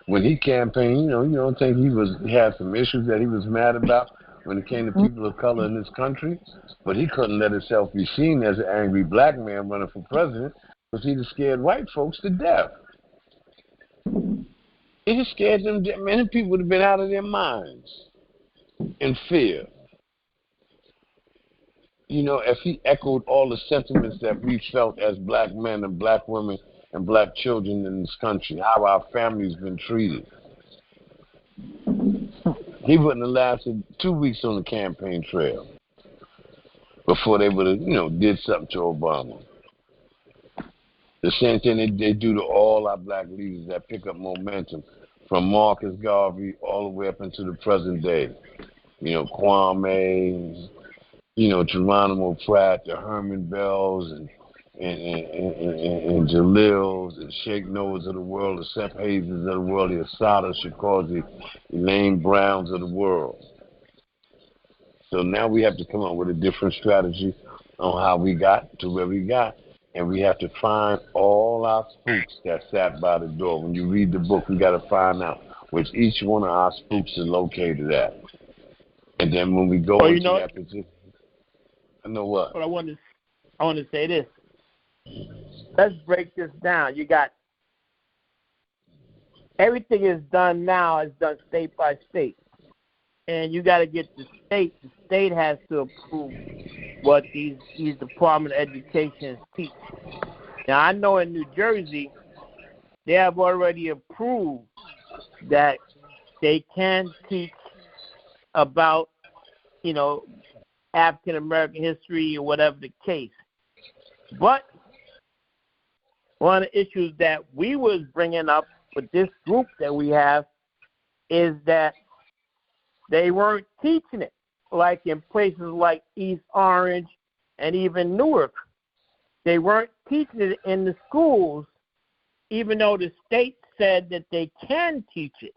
When he campaigned, you don't think he had some issues that he was mad about when it came to people of color in this country, but he couldn't let himself be seen as an angry black man running for president because he just scared white folks to death. It just scared them. Many people would have been out of their minds in fear. If he echoed all the sentiments that we felt as black men and black women and black children in this country, how our families been treated, he wouldn't have lasted 2 weeks on the campaign trail before they would have, did something to Obama. The same thing they do to all our black leaders that pick up momentum, from Marcus Garvey all the way up into the present day. Kwame, Geronimo Pratt, the Herman Bells, and Jalils, and Sheikh Noahs of the world, the Seth Hayeses of the world, the Assata Shakur, Elaine Browns of the world. So now we have to come up with a different strategy on how we got to where we got. And we have to find all our spooks that sat by the door. When you read the book, we got to find out which each one of our spooks is located at. And then when we go into that position, I know what. But I want to say this. Let's break this down. You got everything is done now is done state by state, and you got to get the state. The state has to approve what these Department of Education teach. Now I know in New Jersey they have already approved that they can teach about African American history or whatever the case. But one of the issues that we was bringing up with this group that we have is that they weren't teaching it, like in places like East Orange and even Newark. They weren't teaching it in the schools, even though the state said that they can teach it.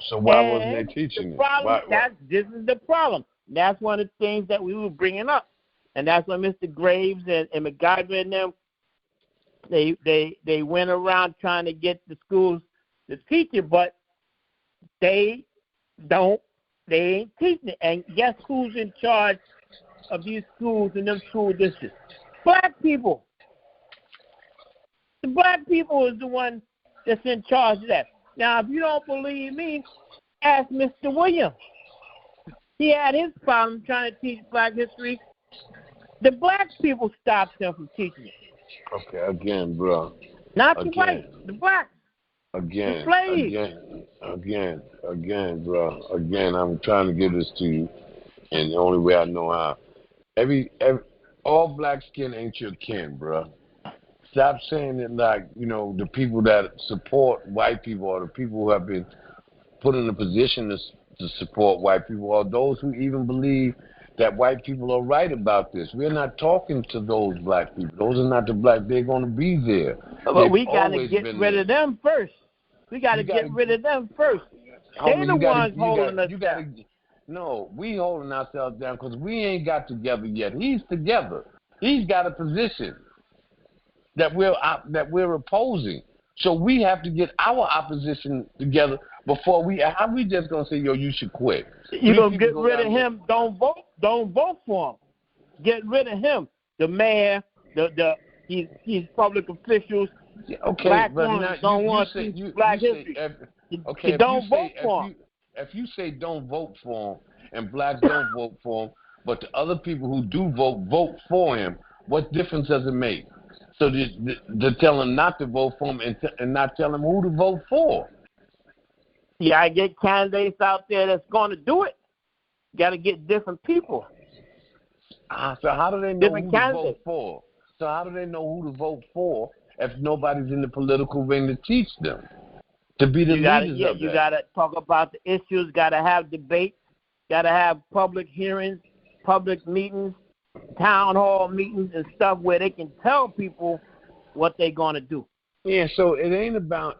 So why wasn't they teaching it? This is the problem. That's one of the things that we were bringing up. And that's why Mr. Graves and McGyver and them, they went around trying to get the schools to teach it, but they ain't teaching it. And guess who's in charge of these schools and them school districts? Black people. The black people is the one that's in charge of that. Now, if you don't believe me, ask Mr. Williams. He had his problem trying to teach black history. The black people stopped him from teaching it. Okay, again, bro. Not the whites, the blacks. Again, the slaves. Again, bro. Again, I'm trying to give this to you, and the only way I know how. All black skin ain't your kin, bro. Stop saying it like, the people that support white people or the people who have been put in a position to support white people or those who even believe that white people are right about this. We're not talking to those black people. Those are not the black. They're going to be there. But we got to get rid of them first. We got to get rid of them first. They're the ones holding us down. No, we holding ourselves down because we ain't got together yet. He's together. He's got a position that we're opposing. So we have to get our opposition together before we. How we just gonna say, yo, you should quit? You gonna get rid of him? Don't vote for him. Get rid of him. The mayor, these public officials. Yeah, okay, black but ones now don't want black history. Okay, don't vote for him. If you say don't vote for him and blacks don't vote for him, but the other people who do vote for him, what difference does it make? So to tell him not to vote for him and not tell him who to vote for. Yeah, I get candidates out there that's going to do it. Got to get different people. So how do they know who to vote for? So how do they know who to vote for if nobody's in the political ring to teach them? To be the leaders of that. You got to talk about the issues, got to have debate, got to have public hearings, public meetings, town hall meetings and stuff where they can tell people what they're going to do. Yeah, so it ain't about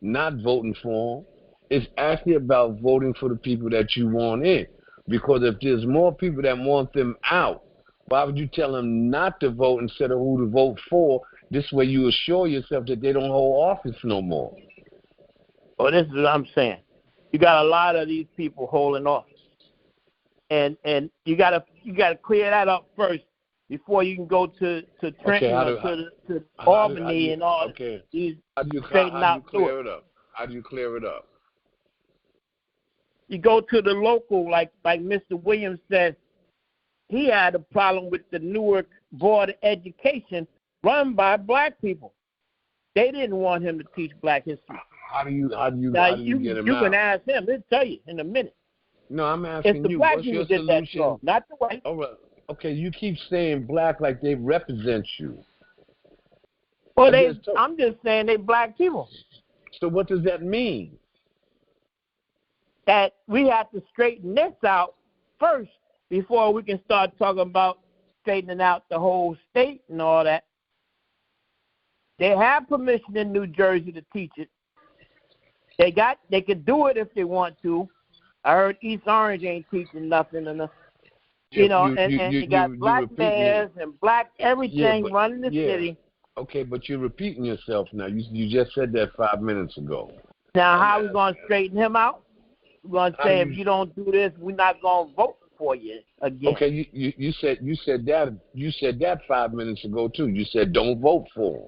not voting for them. It's actually about voting for the people that you want in. Because if there's more people that want them out, why would you tell them not to vote instead of who to vote for? This way you assure yourself that they don't hold office no more. Well, this is what I'm saying. You got a lot of these people holding office. And you gotta clear that up first before you can go to Trenton to Albany and all these straighten out clear it up? How do you clear it up? You go to the local, like Mr. Williams said, he had a problem with the Newark Board of Education run by black people. They didn't want him to teach black history. How do you get him out? You can ask him. He'll tell you in a minute. No, I'm asking you. What's your solution? Did that song, not the white. All right. Okay, you keep saying black like they represent you. Well, I'm just saying they black people. So what does that mean? That we have to straighten this out first before we can start talking about straightening out the whole state and all that. They have permission in New Jersey to teach it. They could do it if they want to. I heard East Orange ain't teaching nothing, and you got black mayors and black everything running the city. Okay, but you're repeating yourself now. You just said that 5 minutes ago. Now, how are we going to straighten him out? We're going to say, if you don't do this, we're not going to vote for you again. Okay, you said that 5 minutes ago too. You said don't vote for him.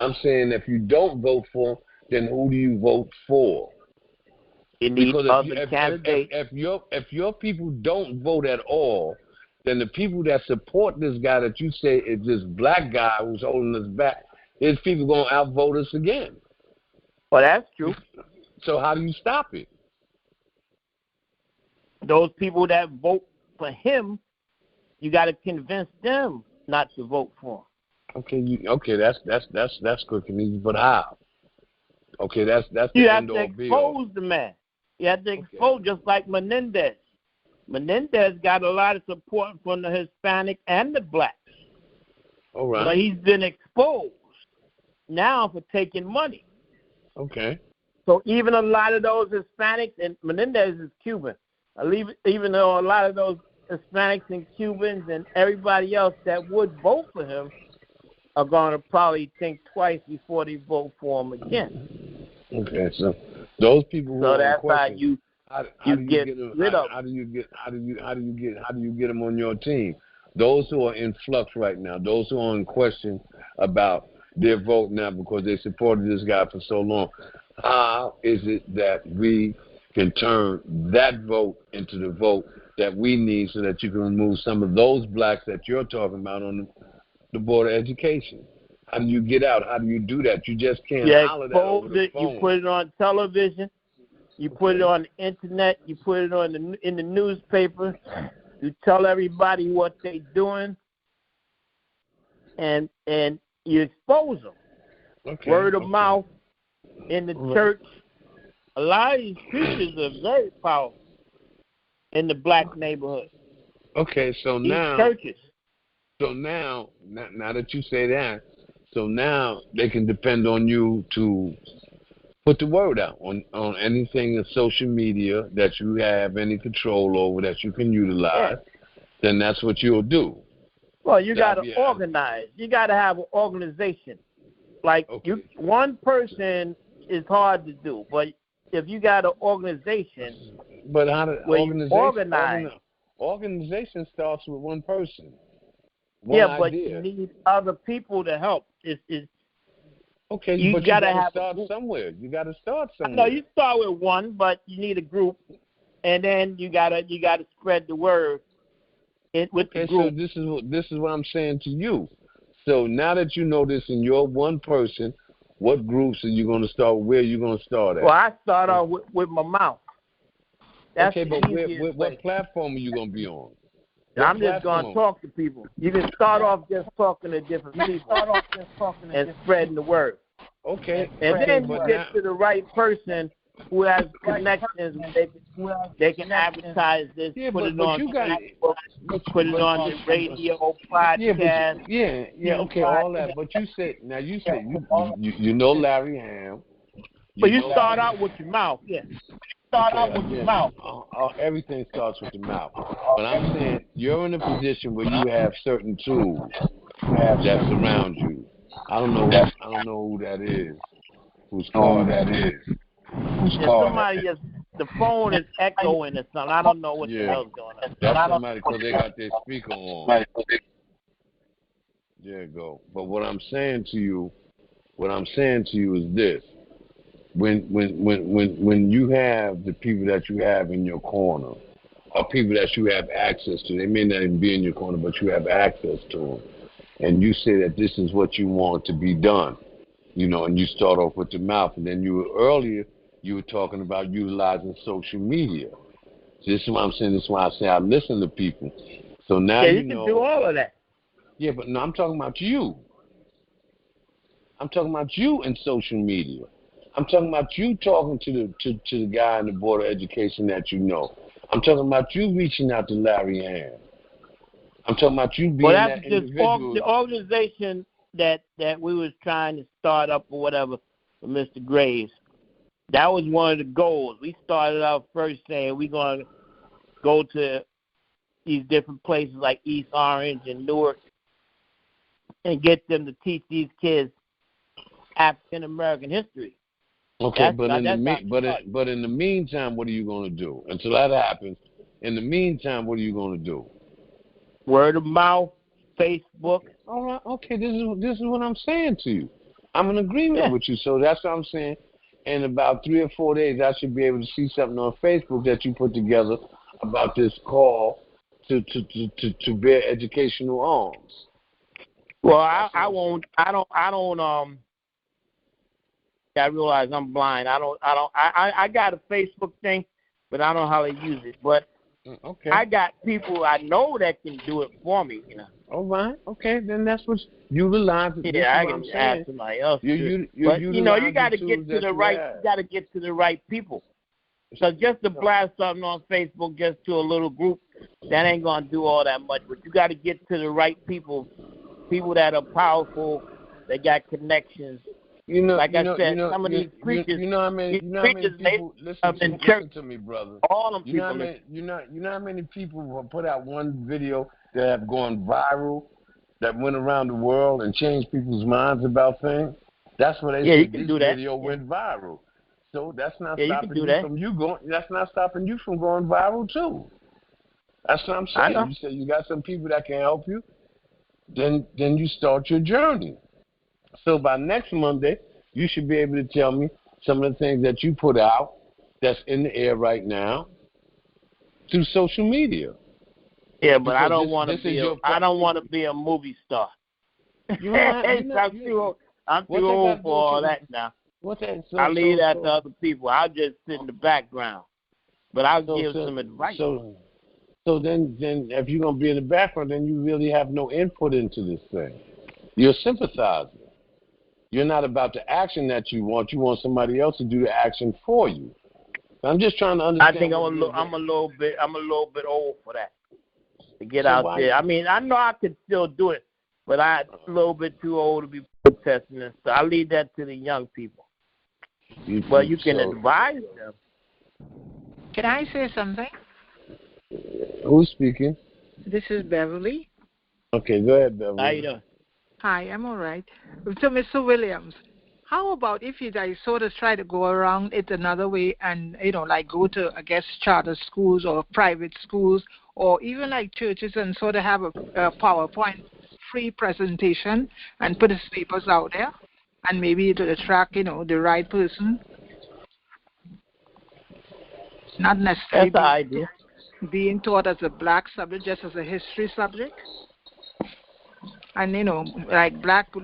I'm saying if you don't vote for him, then who do you vote for? You need other candidates. If your people don't vote at all, then the people that support this guy that you say is this black guy who's holding us back, his people going to outvote us again. Well, that's true. So how do you stop it? Those people that vote for him, you got to convince them not to vote for him. Okay, that's quick and easy, but how? Okay, that's the you end have to expose the man. You have to expose, just like Menendez. Menendez got a lot of support from the Hispanic and the blacks. All right. But he's been exposed now for taking money. Okay. So even a lot of those Hispanics, and Menendez is Cuban, even though a lot of those Hispanics and Cubans and everybody else that would vote for him are going to probably think twice before they vote for him again. Okay, so those people who so are that's question, how you get rid of. How do you get them on your team? Those who are in flux right now, those who are in question about their vote now because they supported this guy for so long. How is it that we can turn that vote into the vote that we need so that you can remove some of those blacks that you're talking about on the Board of Education? How do you get out? How do you do that? You just can't holler that over the phone. You put it on television. You put it on the internet. You put it on in the newspaper. You tell everybody what they're doing, and you expose them. Okay, Word of mouth in the church. A lot of these preachers are very powerful in the black neighborhood. Okay, so these now churches. So now that you say that, so now they can depend on you to Put the word out on anything in social media that you have any control over that you can utilize. Then that's what you'll do. Well, you got to organize. You got to have an organization. Like one person is hard to do, but if you got an organization, but how do organize? Organization starts with one person. But you need other people to help. Okay, you but gotta you got to start somewhere. You got to start somewhere. No, you start with one, but you need a group, and then you gotta spread the word with the group. So this is what I'm saying to you. So now that you know this, and you're one person, what groups are you going to start? Where are you going to start at? Well, I start off with my mouth. That's okay, but what platform are you going to be on? I'm just going to talk to people. You can start off just talking to different people and spreading the word. Okay. And then you get to the right person who has connections. They can advertise this, put it on Facebook, put it on the radio, podcast. Okay, all that. But you said you know Larry Ham. But you start out with your mouth, your mouth. Everything starts with the mouth. But I'm saying you're in a position where you have certain tools that surround you. I don't know who that is. Whose car that is? The phone is echoing or something. I don't know what the hell's going on. That's somebody because they got their speaker on. There you go. But what I'm saying to you is this. When you have the people that you have in your corner, or people that you have access to, they may not even be in your corner, but you have access to them, and you say that this is what you want to be done, and you start off with the mouth, and then you were talking about utilizing social media. So this is what I'm saying. This is why I say I listen to people. So now you can do all of that. Yeah, but no, I'm talking about you. I'm talking about you in social media. I'm talking about you talking to the guy in the Board of Education that you know. I'm talking about you reaching out to Larry Ham. I'm talking about you being that individual. The organization that we was trying to start up or whatever for Mr. Graves, that was one of the goals. We started out first saying we're going to go to these different places like East Orange and Newark and get them to teach these kids African American history. Okay, but in the meantime, what are you going to do? Until that happens, in the meantime, what are you going to do? Word of mouth, Facebook. All right, okay, this is what I'm saying to you. I'm in agreement with you, so that's what I'm saying. In about 3 or 4 days, I should be able to see something on Facebook that you put together about this call to bear educational arms. Well, I won't. I don't. I realize I'm blind. I got a Facebook thing, but I don't know how to use it. But I got people I know that can do it for me. All right. Okay. Then that's what you utilize. Yeah, I can ask somebody else. But you got to get to the right. You got to get to the right people. So just to blast something on Facebook just to a little group, that ain't gonna do all that much. But you got to get to the right people that are powerful, that got connections. Like I said, some of these preachers, how many people listen to me, brother. All them people. You know how many people will put out one video that have gone viral, that went around the world and changed people's minds about things. That's what they said. This video went viral. So that's not stopping you from going. That's not stopping you from going viral too. That's what I'm saying. You say you got some people that can help you. Then you start your journey. So by next Monday, you should be able to tell me some of the things that you put out that's in the air right now through social media. Yeah, but I don't want to be. I don't want to be a movie star. I'm too old for all that now. I leave that to other people. I'll just sit in the background, but I'll give some advice. So then if you're gonna be in the background, then you really have no input into this thing. You're a sympathizer. You're not about the action that you want. You want somebody else to do the action for you. I'm just trying to understand. I think I'm a little bit old for that to get out there. I mean, I know I could still do it, but I'm a little bit too old to be protesting and stuff. I leave that to the young people. Well, you can advise them. Can I say something? Who's speaking? This is Beverly. Okay, go ahead, Beverly. How you doing? Hi, I'm all right. So, Mr. Williams, how about if you guys sort of try to go around it another way and, like go to, I guess, charter schools or private schools or even like churches and sort of have a PowerPoint free presentation and put the papers out there and maybe to attract, the right person? Not necessarily That's the idea. Being taught as a black subject, just as a history subject. And like Black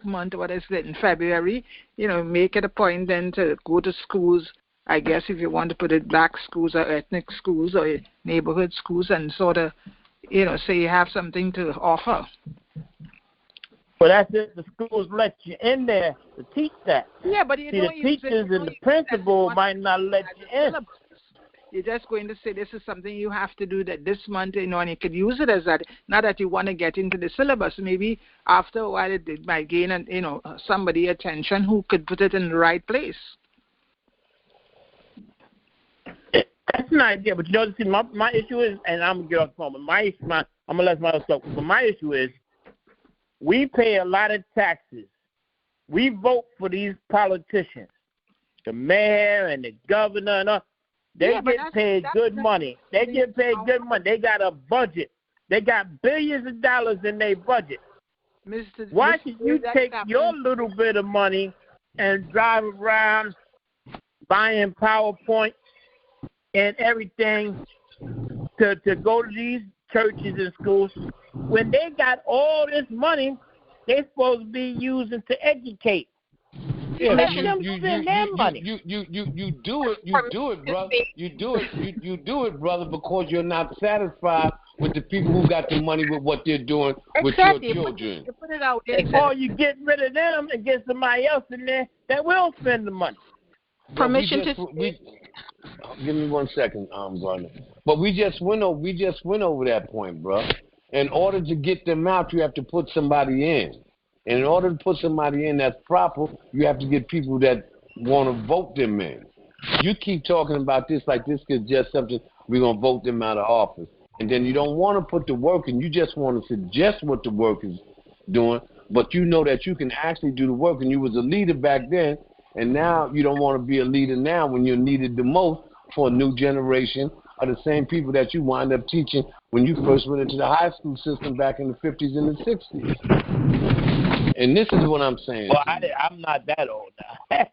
Month, what is it, in February? Make it a point then to go to schools. I guess if you want to put it, black schools or ethnic schools or neighborhood schools, and sort of, say you have something to offer. Well, that's if the schools let you in there to teach that. Yeah, but the teachers and the principal might not let you in. You're just going to say this is something you have to do that this month, and you could use it as that. Not that you want to get into the syllabus. Maybe after a while it might gain, somebody attention who could put it in the right place. That's an idea, but see, my issue is, and I'm gonna get off the phone. But I'm gonna let somebody else talk. But my issue is, we pay a lot of taxes. We vote for these politicians, the mayor and the governor and all. They get paid good money. They get paid good money. They got a budget. They got billions of dollars in their budget. Why should you take your little bit of money and drive around buying PowerPoint and everything to go to these churches and schools when they got all this money they're supposed to be using to educate? Yeah, let them spend their money. You do it, brother. You do it, brother, because you're not satisfied with the people who got the money with what they're doing with your children. You put it out there. Or you get rid of them and get somebody else in there that will spend the money. Permission to speak. Give me 1 second, brother. But we just went over that point, bro. In order to get them out, you have to put somebody in. And in order to put somebody in that's proper, you have to get people that want to vote them in. You keep talking about this like this is just something we're going to vote them out of office. And then you don't want to put the work in. You just want to suggest what the work is doing. But you know that you can actually do the work. And you was a leader back then. And now you don't want to be a leader now when you're needed the most for a new generation of the same people that you wind up teaching when you first went into the high school system back in the 50s and the 60s. And this is what I'm saying. Well, I'm not that old now.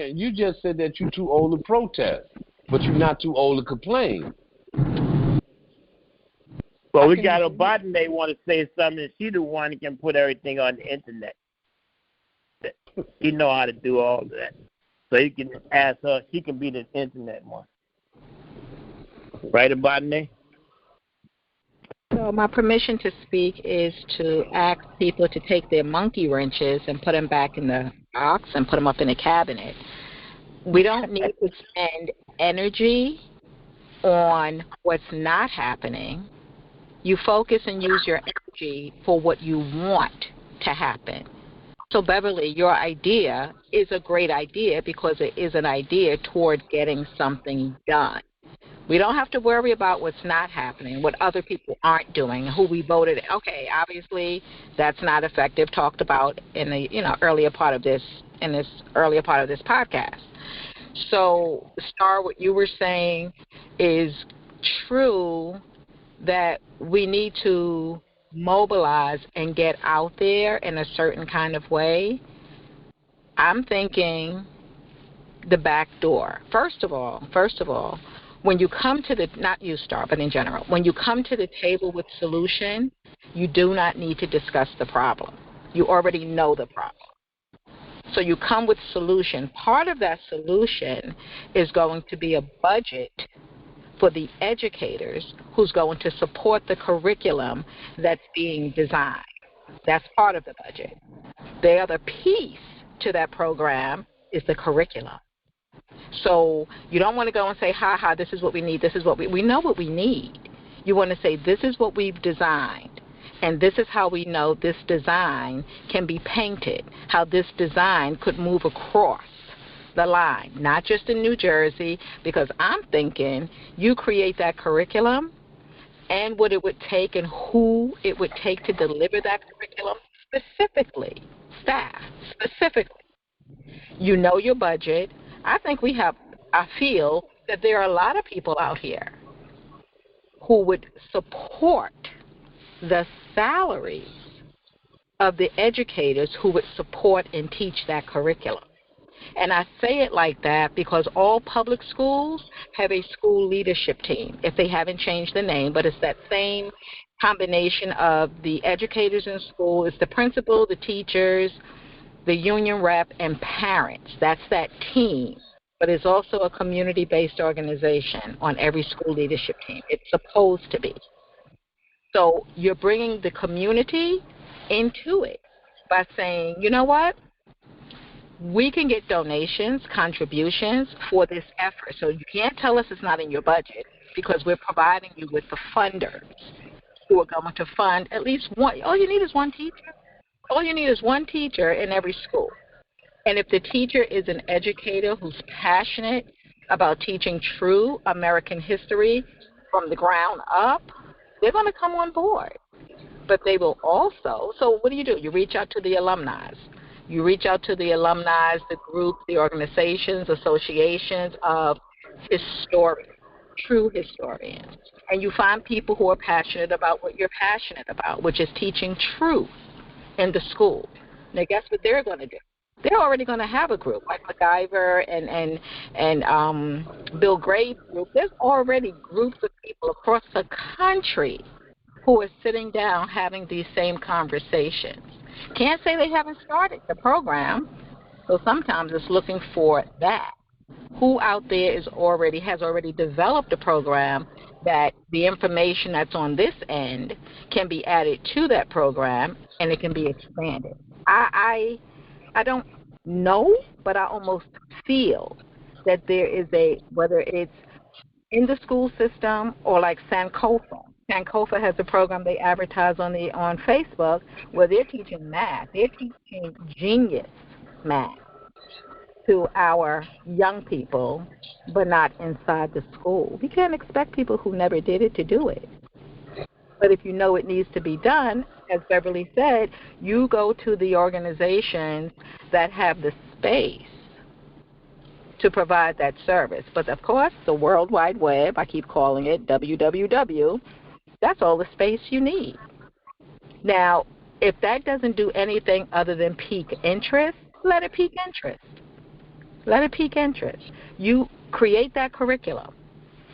You just said that you're too old to protest, but you're not too old to complain. Well, we got a button. They want to say something. She the one that can put everything on the internet. She know how to do all of that. So you can ask her. She can be the internet one. Right, Abadne? So my permission to speak is to ask people to take their monkey wrenches and put them back in the box and put them up in a cabinet. We don't need to spend energy on what's not happening. You focus and use your energy for what you want to happen. So, Beverly, your idea is a great idea because it is an idea toward getting something done. We don't have to worry about what's not happening, what other people aren't doing, who we voted. Okay, obviously that's not effective. Talked about in the earlier part of this podcast. So, Star, what you were saying is true that we need to mobilize and get out there in a certain kind of way. I'm thinking the back door. First of all, when you come to the, not you, Star, but in general, when you come to the table with solution, you do not need to discuss the problem. You already know the problem. So you come with solution. Part of that solution is going to be a budget for the educators who's going to support the curriculum that's being designed. That's part of the budget. The other piece to that program is the curriculum. So you don't want to go and say, this is what we need, this is what we know what we need. You want to say, this is what we've designed, and this is how we know this design can be painted, how this design could move across the line, not just in New Jersey, because I'm thinking you create that curriculum and what it would take and who it would take to deliver that curriculum, specifically, staff, specifically. You know your budget. I feel that there are a lot of people out here who would support the salaries of the educators who would support and teach that curriculum. And I say it like that because all public schools have a school leadership team, if they haven't changed the name, but it's that same combination of the educators in school. It's the principal, the teachers, the union rep, and parents. That's that team. But it's also a community-based organization on every school leadership team. It's supposed to be. So you're bringing the community into it by saying, you know what? We can get donations, contributions for this effort. So you can't tell us it's not in your budget because we're providing you with the funders who are going to fund at least one. All you need is one teacher. All you need is one teacher in every school. And if the teacher is an educator who's passionate about teaching true American history from the ground up, they're going to come on board. But they will also, so what do? You reach out to the alumni. You reach out to the alumni, the groups, the organizations, associations of historians, true historians. And you find people who are passionate about what you're passionate about, which is teaching truth in the school. Now, guess what they're going to do? They're already going to have a group, like MacGyver and Bill Gray's group. There's already groups of people across the country who are sitting down having these same conversations. Can't say they haven't started the program, so sometimes it's looking for that. Who out there has already developed a program that the information that's on this end can be added to that program and it can be expanded. I don't know, but I almost feel that there is whether it's in the school system or like Sankofa. Sankofa has a program they advertise on Facebook where they're teaching math. They're teaching genius math to our young people, but not inside the school. We can't expect people who never did it to do it. But if you know it needs to be done, as Beverly said, you go to the organizations that have the space to provide that service. But, of course, the World Wide Web, I keep calling it www, that's all the space you need. Now, if that doesn't do anything other than pique interest, let it pique interest. Let it pique interest. You create that curriculum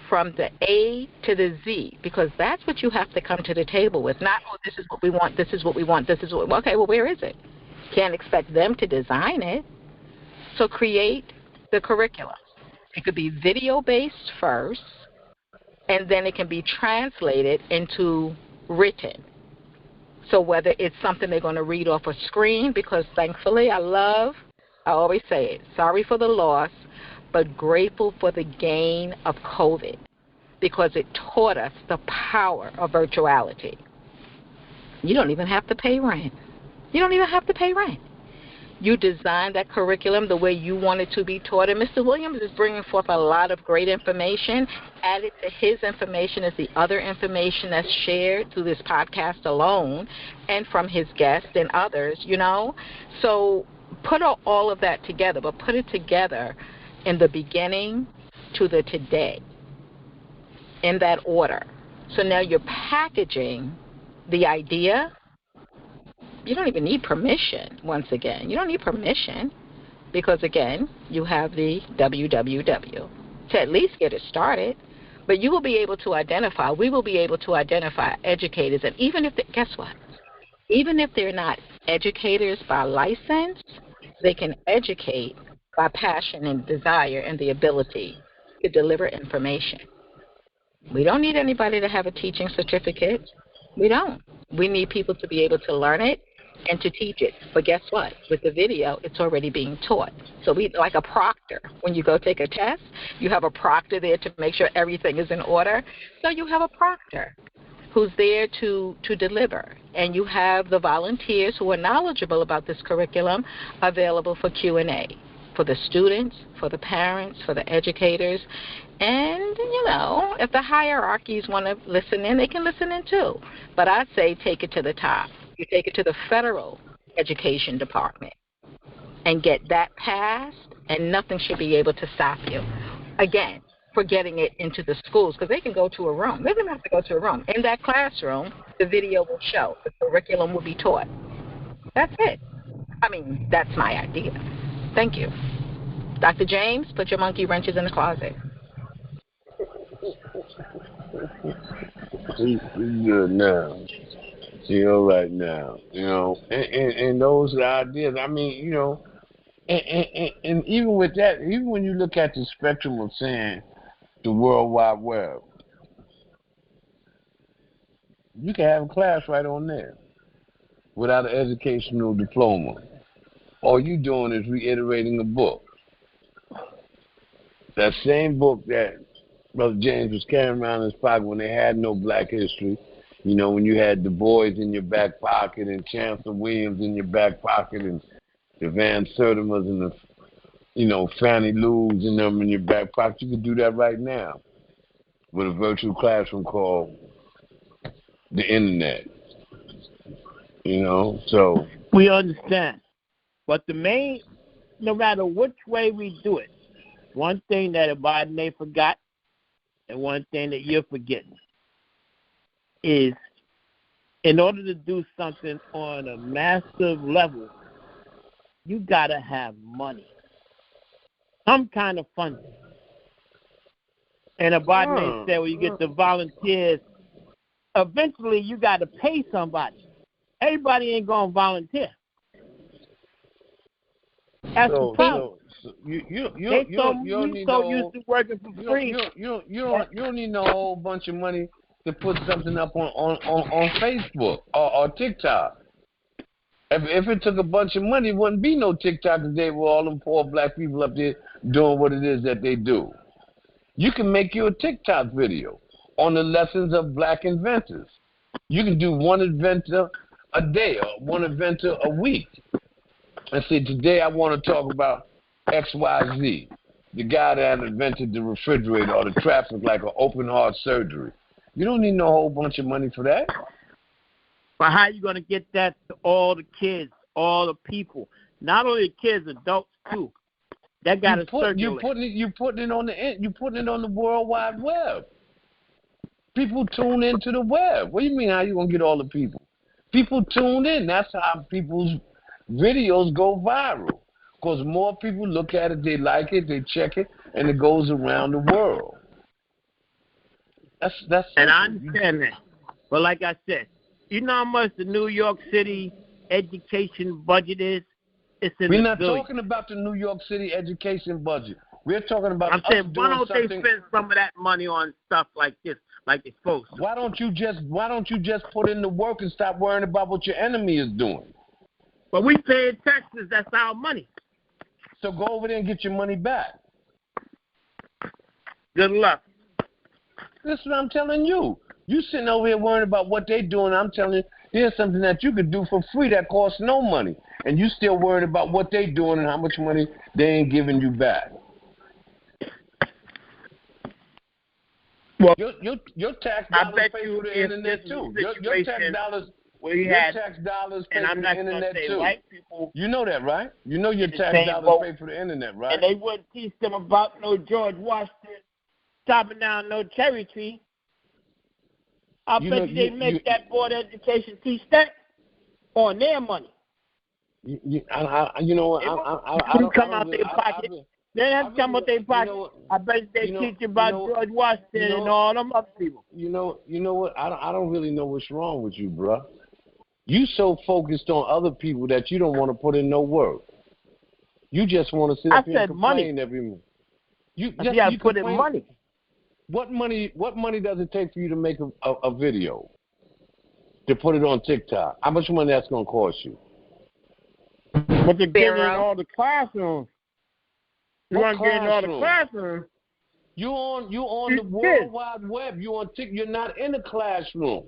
from the A to the Z, because that's what you have to come to the table with. Not, oh, this is what we want, this is what we want, this is what we want. Okay, well, where is it? Can't expect them to design it. So create the curriculum. It could be video-based first, and then it can be translated into written. So whether it's something they're going to read off a screen, because thankfully I always say it, sorry for the loss, but grateful for the gain of COVID, because it taught us the power of virtuality. You don't even have to pay rent. You don't even have to pay rent. You design that curriculum the way you want it to be taught. And Mr. Williams is bringing forth a lot of great information. Added to his information is the other information that's shared through this podcast alone and from his guests and others, you know. So put all of that together, but put it together in the beginning to the today, in that order. So now you're packaging the idea. You don't even need permission, once again. You don't need permission because, again, you have the www to at least get it started. But you will be able to identify, we will be able to identify educators. And even if, guess what? Even if they're not educators by license, they can educate by passion and desire and the ability to deliver information. We don't need anybody to have a teaching certificate. We don't. We need people to be able to learn it and to teach it. But guess what? With the video, it's already being taught. So we like a proctor. When you go take a test, you have a proctor there to make sure everything is in order. So you have a proctor who's there to deliver. And you have the volunteers who are knowledgeable about this curriculum available for Q&A, for the students, for the parents, for the educators. And, if the hierarchies want to listen in, they can listen in too. But I'd say take it to the top. You take it to the federal education department and get that passed, and nothing should be able to stop you. Again, for getting it into the schools, because they can go to a room. They don't have to go to a room. In that classroom, the video will show. The curriculum will be taught. That's it. That's my idea. Thank you. Dr. James, put your monkey wrenches in the closet. He's good now. Right now. And those are the ideas. And even with that, even when you look at the spectrum of saying the World Wide Web, you can have a class right on there without an educational diploma. All you're doing is reiterating a book. That same book that Brother James was carrying around in his pocket when they had no black history, when you had Du Bois in your back pocket and Chancellor Williams in your back pocket and the Van Sertimers and the, Fannie Lou's and them in your back pocket, you could do that right now with a virtual classroom called the internet. So we understand. But no matter which way we do it, one thing that Biden they forgot and one thing that you're forgetting is in order to do something on a massive level, you got to have money, some kind of funding. And Biden said, well, you get the volunteers, eventually you got to pay somebody. Everybody ain't going to volunteer. That's the problem. You so used to working for free. You don't need no whole bunch of money to put something up on Facebook or TikTok. If it took a bunch of money, it wouldn't be no TikTok today with all them poor black people up there doing what it is that they do. You can make you a TikTok video on the lessons of black inventors. You can do one inventor a day or one inventor a week. And say, today I want to talk about XYZ, the guy that invented the refrigerator or the traffic like an open heart surgery. You don't need no whole bunch of money for that. But how are you going to get that to all the kids, all the people? Not only kids, adults too. That got to circulate. You're putting it on the World Wide Web. People tune into the web. What do you mean? How you going to get all the people? People tune in. That's how people's videos go viral. Because more people look at it, they like it, they check it, and it goes around the world. That's and I understand that. But like I said, you know how much the New York City education budget is? It's in We're the not billions. talking about the New York City education budget. We're talking about I'm saying, why don't they spend some of that money on stuff like this, like it's supposed to? Why don't you just put in the work and stop worrying about what your enemy is doing? But we paying taxes. That's our money. So go over there and get your money back. Good luck. That's what I'm telling you. You sitting over here worrying about what they doing. I'm telling you, here's something that you could do for free that costs no money. And you still worried about what they doing and how much money they ain't giving you back. Well, your tax dollars pay for the internet too. Your tax dollars pay for the internet too. White people, you know that, right? You know your tax dollars pay for the internet, right? And they wouldn't teach them about no George Washington chopping down no cherry tree. I bet you they make that board education teach that on their money. You know what? I don't come out their pocket. They have to come out their pocket. I bet they teach about George Washington and all them other people. You know what? I don't really know what's wrong with you, bruh. You so focused on other people that you don't want to put in no work. You just want to sit up here and complain every month. You put in money. What money does it take for you to make a video? To put it on TikTok? How much money that's going to cost you? But they're getting in all the classrooms. You want to get in all the classrooms. You on the World Wide Web. You're not in the classroom.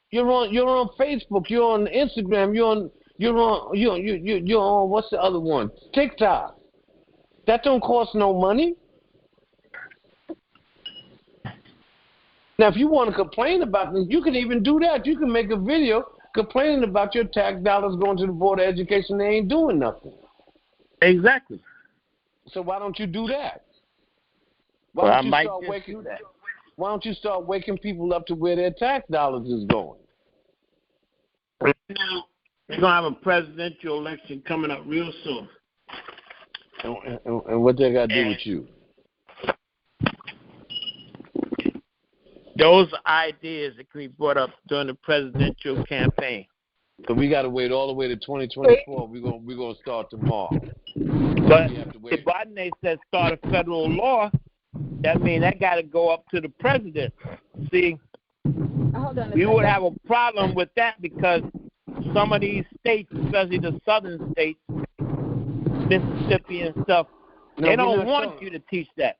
You're on Facebook. You're on Instagram. You're on what's the other one? TikTok. That don't cost no money. Now, if you want to complain about them, you can even do that. You can make a video complaining about your tax dollars going to the Board of Education. They ain't doing nothing. Exactly. So why don't you do that? Why don't you start waking people up to where their tax dollars is going? Now, we're going to have a presidential election coming up real soon. And what they got to do with you? Those ideas that can be brought up during the presidential campaign. So we got to wait all the way to 2024. We're gonna start tomorrow. But if Biden says start a federal law, that means that got to go up to the president. See, we would have a problem with that because some of these states, especially the southern states, Mississippi and stuff, they don't want you to teach that.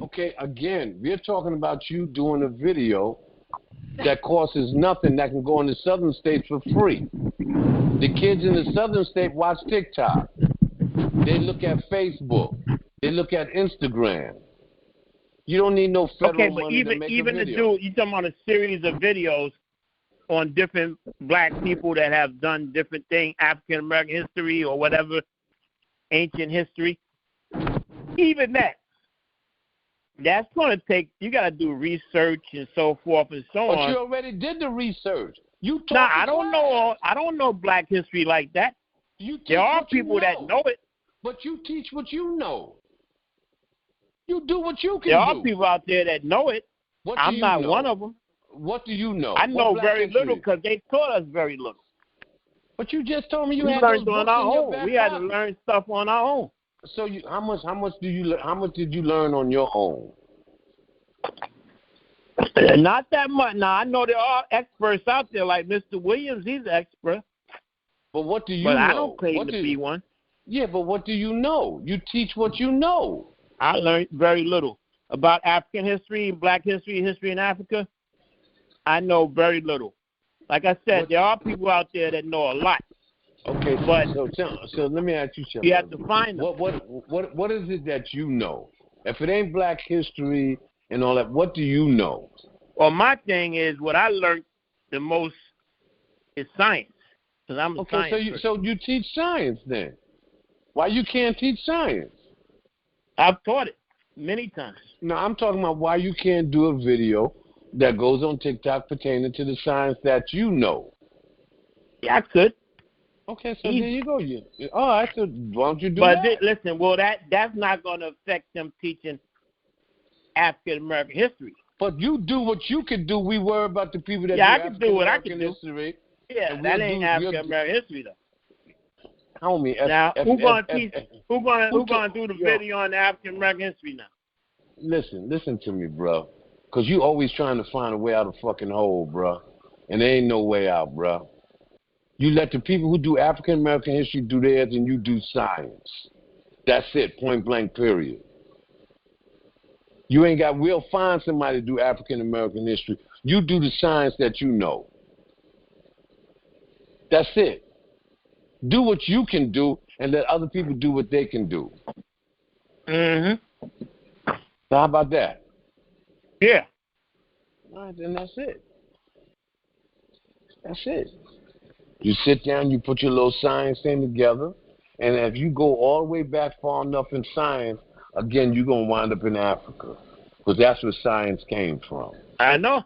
Okay, again, we're talking about you doing a video that costs nothing that can go in the southern states for free. The kids in the southern state watch TikTok. They look at Facebook. They look at Instagram. You don't need no federal money to make a video. You're talking about a series of videos on different black people that have done different things, African American history or whatever, ancient history. Even that's going to take, you got to do research and so forth and so on. But you already did the research. I don't know black history like that. There are people that know it. But you teach what you know. You do what you can do. There are people out there that know it. I'm not one of them. What do you know? I know very little because they taught us very little. But you just told me you had learned those on books our in your own. back We had to pocket. learn stuff on our own. So how much did you learn on your own? Not that much. Now I know there are experts out there like Mr. Williams. He's an expert. But what do you know? But I don't claim to be one. Yeah, but what do you know? You teach what you know. I learned very little about African history, black history, history in Africa. I know very little. Like I said, there are people out there that know a lot. Okay, but so let me ask you something. You have to find them. What is it that you know? If it ain't black history and all that, what do you know? Well, my thing is what I learned the most is science, because I'm a science person. So you teach science then? Why you can't teach science? I've taught it many times. No, I'm talking about why you can't do a video that goes on TikTok pertaining to the science that you know. Yeah, I could. Okay, so there you go. All right, so why don't you do that? But listen, well, that's not going to affect them teaching African American history. But you do what you can do. We worry about the people that do African American history. Yeah, that ain't African American history though. Homie, now who's gonna do the video on African American history now? Listen to me, bro. Cause you always trying to find a way out of fucking hole, bro. And there ain't no way out, bro. You let the people who do African American history do theirs, and you do science. That's it, point blank, period. We'll find somebody to do African American history. You do the science that you know. That's it. Do what you can do and let other people do what they can do. Mm-hmm. So how about that? Yeah. All right, then that's it. That's it. You sit down, you put your little science thing together, and if you go all the way back far enough in science, again, you're going to wind up in Africa, because that's where science came from. I know.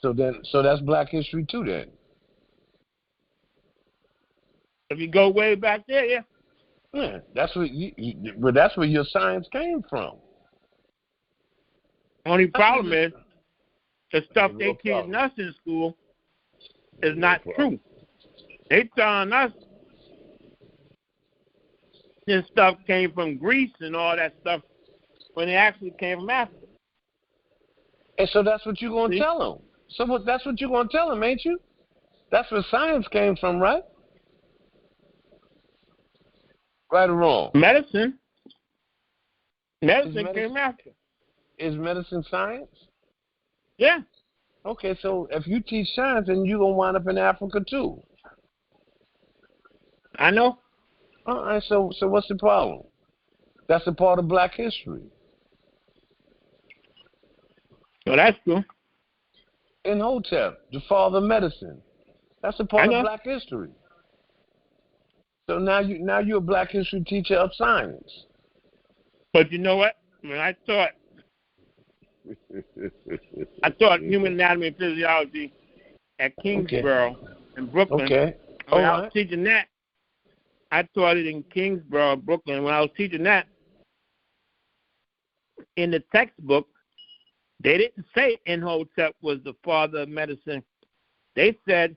So that's black history too then. If you go way back there, yeah. Yeah, that's but that's where your science came from. Only problem is the stuff they teach us in school is not true. They telling us this stuff came from Greece and all that stuff when it actually came from Africa. And so that's what you're going to tell them. So that's what you're going to tell them, ain't you? That's where science came from, right? Right or wrong? Medicine. Medicine came after. Is medicine science? Yeah. Okay, so if you teach science, then you're going to wind up in Africa too. I know. All right, so what's the problem? That's a part of black history. Well, that's true. Imhotep, the father of medicine. That's a part of black history. So now you're a black history teacher of science. But you know what? When I taught human anatomy and physiology at Kingsborough in Brooklyn. Okay. When I was teaching that, I taught it in Kingsborough, Brooklyn. When I was teaching that, in the textbook, they didn't say Imhotep was the father of medicine. They said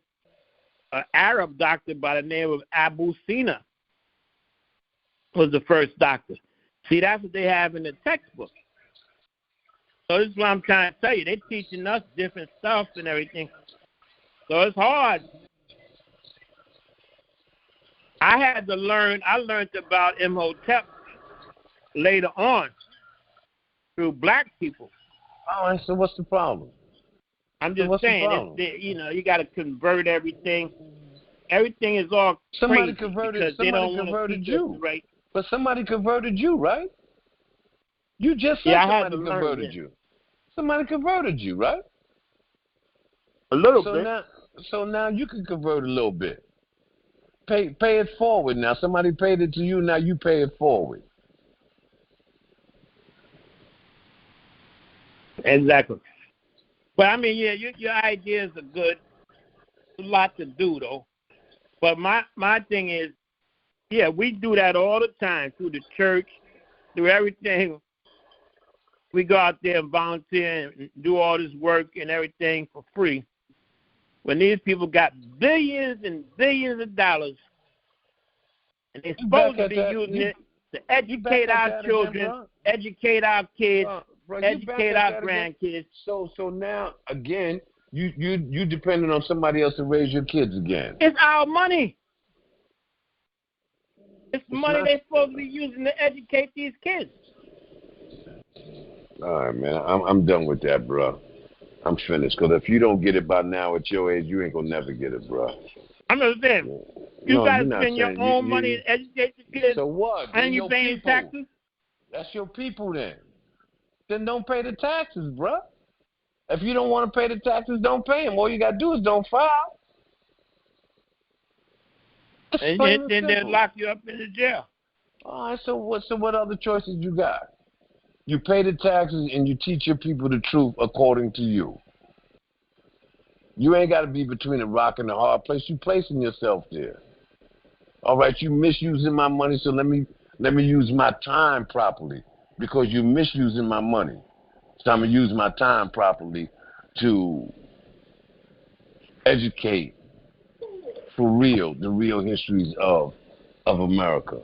an Arab doctor by the name of Abu Sina was the first doctor. See, that's what they have in the textbook. So this is what I'm trying to tell you. They're teaching us different stuff and everything. So it's hard. I learned about Imhotep later on through black people. All right, so what's the problem? I'm just saying, you got to convert everything. Everything is all somebody crazy converted. Somebody converted you, right? But somebody converted you, right? You just said somebody converted you. Somebody converted you, right? A little bit. So now you can convert a little bit. Pay it forward now. Somebody paid it to you. Now you pay it forward. Exactly. But I mean, yeah, your ideas are good. A lot to do though. But my thing is, yeah, we do that all the time through the church, through everything. We go out there and volunteer and do all this work and everything for free. When these people got billions and billions of dollars, and they're supposed to be using it to educate our children, educate our kids, educate our grandkids. So now again, you depending on somebody else to raise your kids again. It's our money. It's money they're supposed to be using to educate these kids. All right, man. I'm done with that, bro. I'm finished. Because if you don't get it by now at your age, you ain't going to never get it, bro. I'm just saying. You got to spend your own money to educate the kids. So what? And you paying taxes? That's your people then. Then don't pay the taxes, bro. If you don't want to pay the taxes, don't pay them. All you got to do is don't file. And then they'll lock you up in the jail. All right, so what other choices you got? You pay the taxes and you teach your people the truth according to you. You ain't got to be between a rock and a hard place. You placing yourself there. All right, you misusing my money, so let me use my time properly because you're misusing my money. So I'm going to use my time properly to educate for real the real histories of America.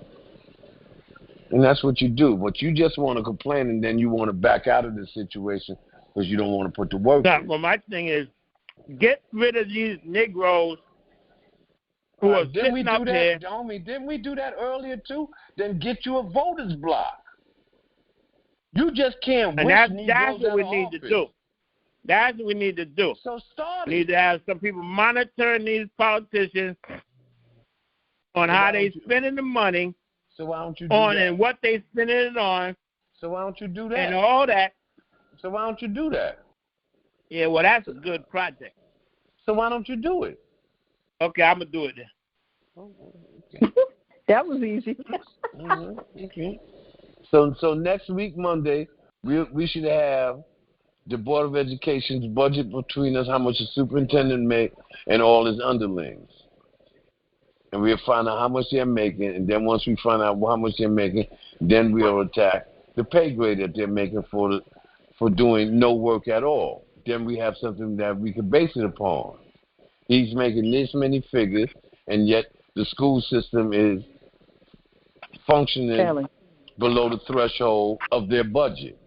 And that's what you do. But you just want to complain and then you want to back out of the situation because you don't want to put the work in. Well, my thing is, get rid of these Negroes who are sitting up here. Didn't we do that earlier too? Then get you a voters block. You just can't wish Negroes Negroes that's what we out of need office. to do. That's what we need to do. So start it. We need to have some people monitoring these politicians on how they spending the money. So why don't you do on that? And what they spending it on. So why don't you do that? And all that. So why don't you do that? Yeah, well, that's a good project. So why don't you do it? Okay, I'm gonna do it then. Oh, okay. That was easy. Okay. So next week, Monday, we should have the Board of Education's budget between us, how much the superintendent make, and all his underlings. And we'll find out how much they're making, and then once we find out how much they're making, then we'll attack the pay grade that they're making for doing no work at all. Then we have something that we can base it upon. He's making this many figures, and yet the school system is functioning below the threshold of their budget.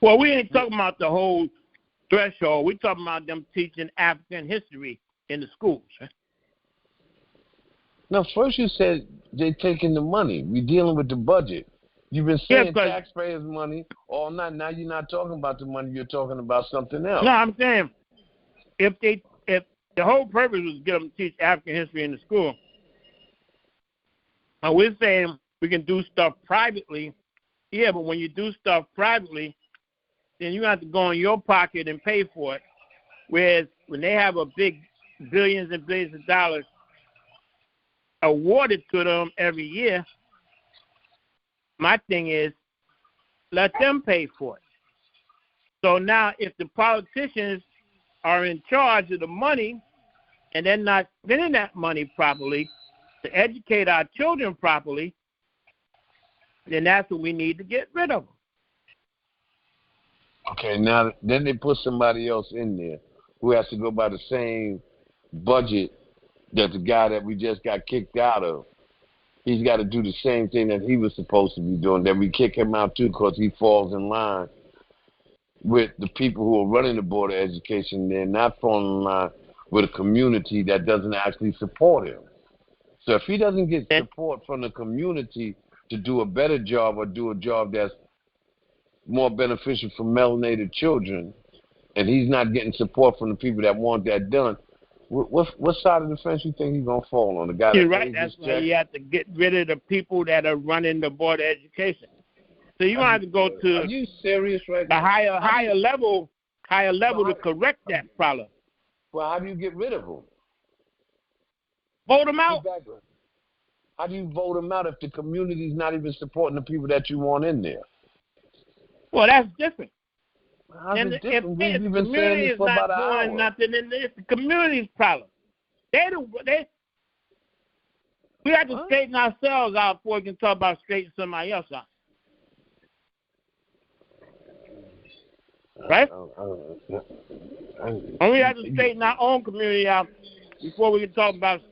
Well, we ain't talking about the whole threshold. We're talking about them teaching African history in the schools. Right? No, first you said they're taking the money. We're dealing with the budget. You've been saying taxpayers' money all night. Now you're not talking about the money. You're talking about something else. No, I'm saying if the whole purpose was to get them to teach African history in the school, we're saying we can do stuff privately. Yeah, but when you do stuff privately, then you have to go in your pocket and pay for it. Whereas when they have a big billions and billions of dollars awarded to them every year, my thing is let them pay for it. So now if the politicians are in charge of the money and they're not spending that money properly to educate our children properly, then that's what we need to get rid of them. Okay, now then they put somebody else in there who has to go by the same budget that the guy that we just got kicked out of. He's got to do the same thing that he was supposed to be doing. Then we kick him out too because he falls in line with the people who are running the Board of Education. They're not falling in line with a community that doesn't actually support him. So if he doesn't get support from the community to do a better job or do a job that's more beneficial for melanated children, and he's not getting support from the people that want that done, what side of the fence you think he's going to fall on? The guy You're right. That's why you have to get rid of the people that are running the Board of Education. So you have to go to are you serious right now? higher level well, to correct that problem. Well, how do you get rid of them? Vote them out. Exactly. How do you vote them out if the community's not even supporting the people that you want in there? Well, that's different. How's And it different? if the community is not doing nothing, then it's the community's problem. We have to straighten ourselves out before we can talk about straightening somebody else out. Right? And we have to straighten our own community out before we can talk about.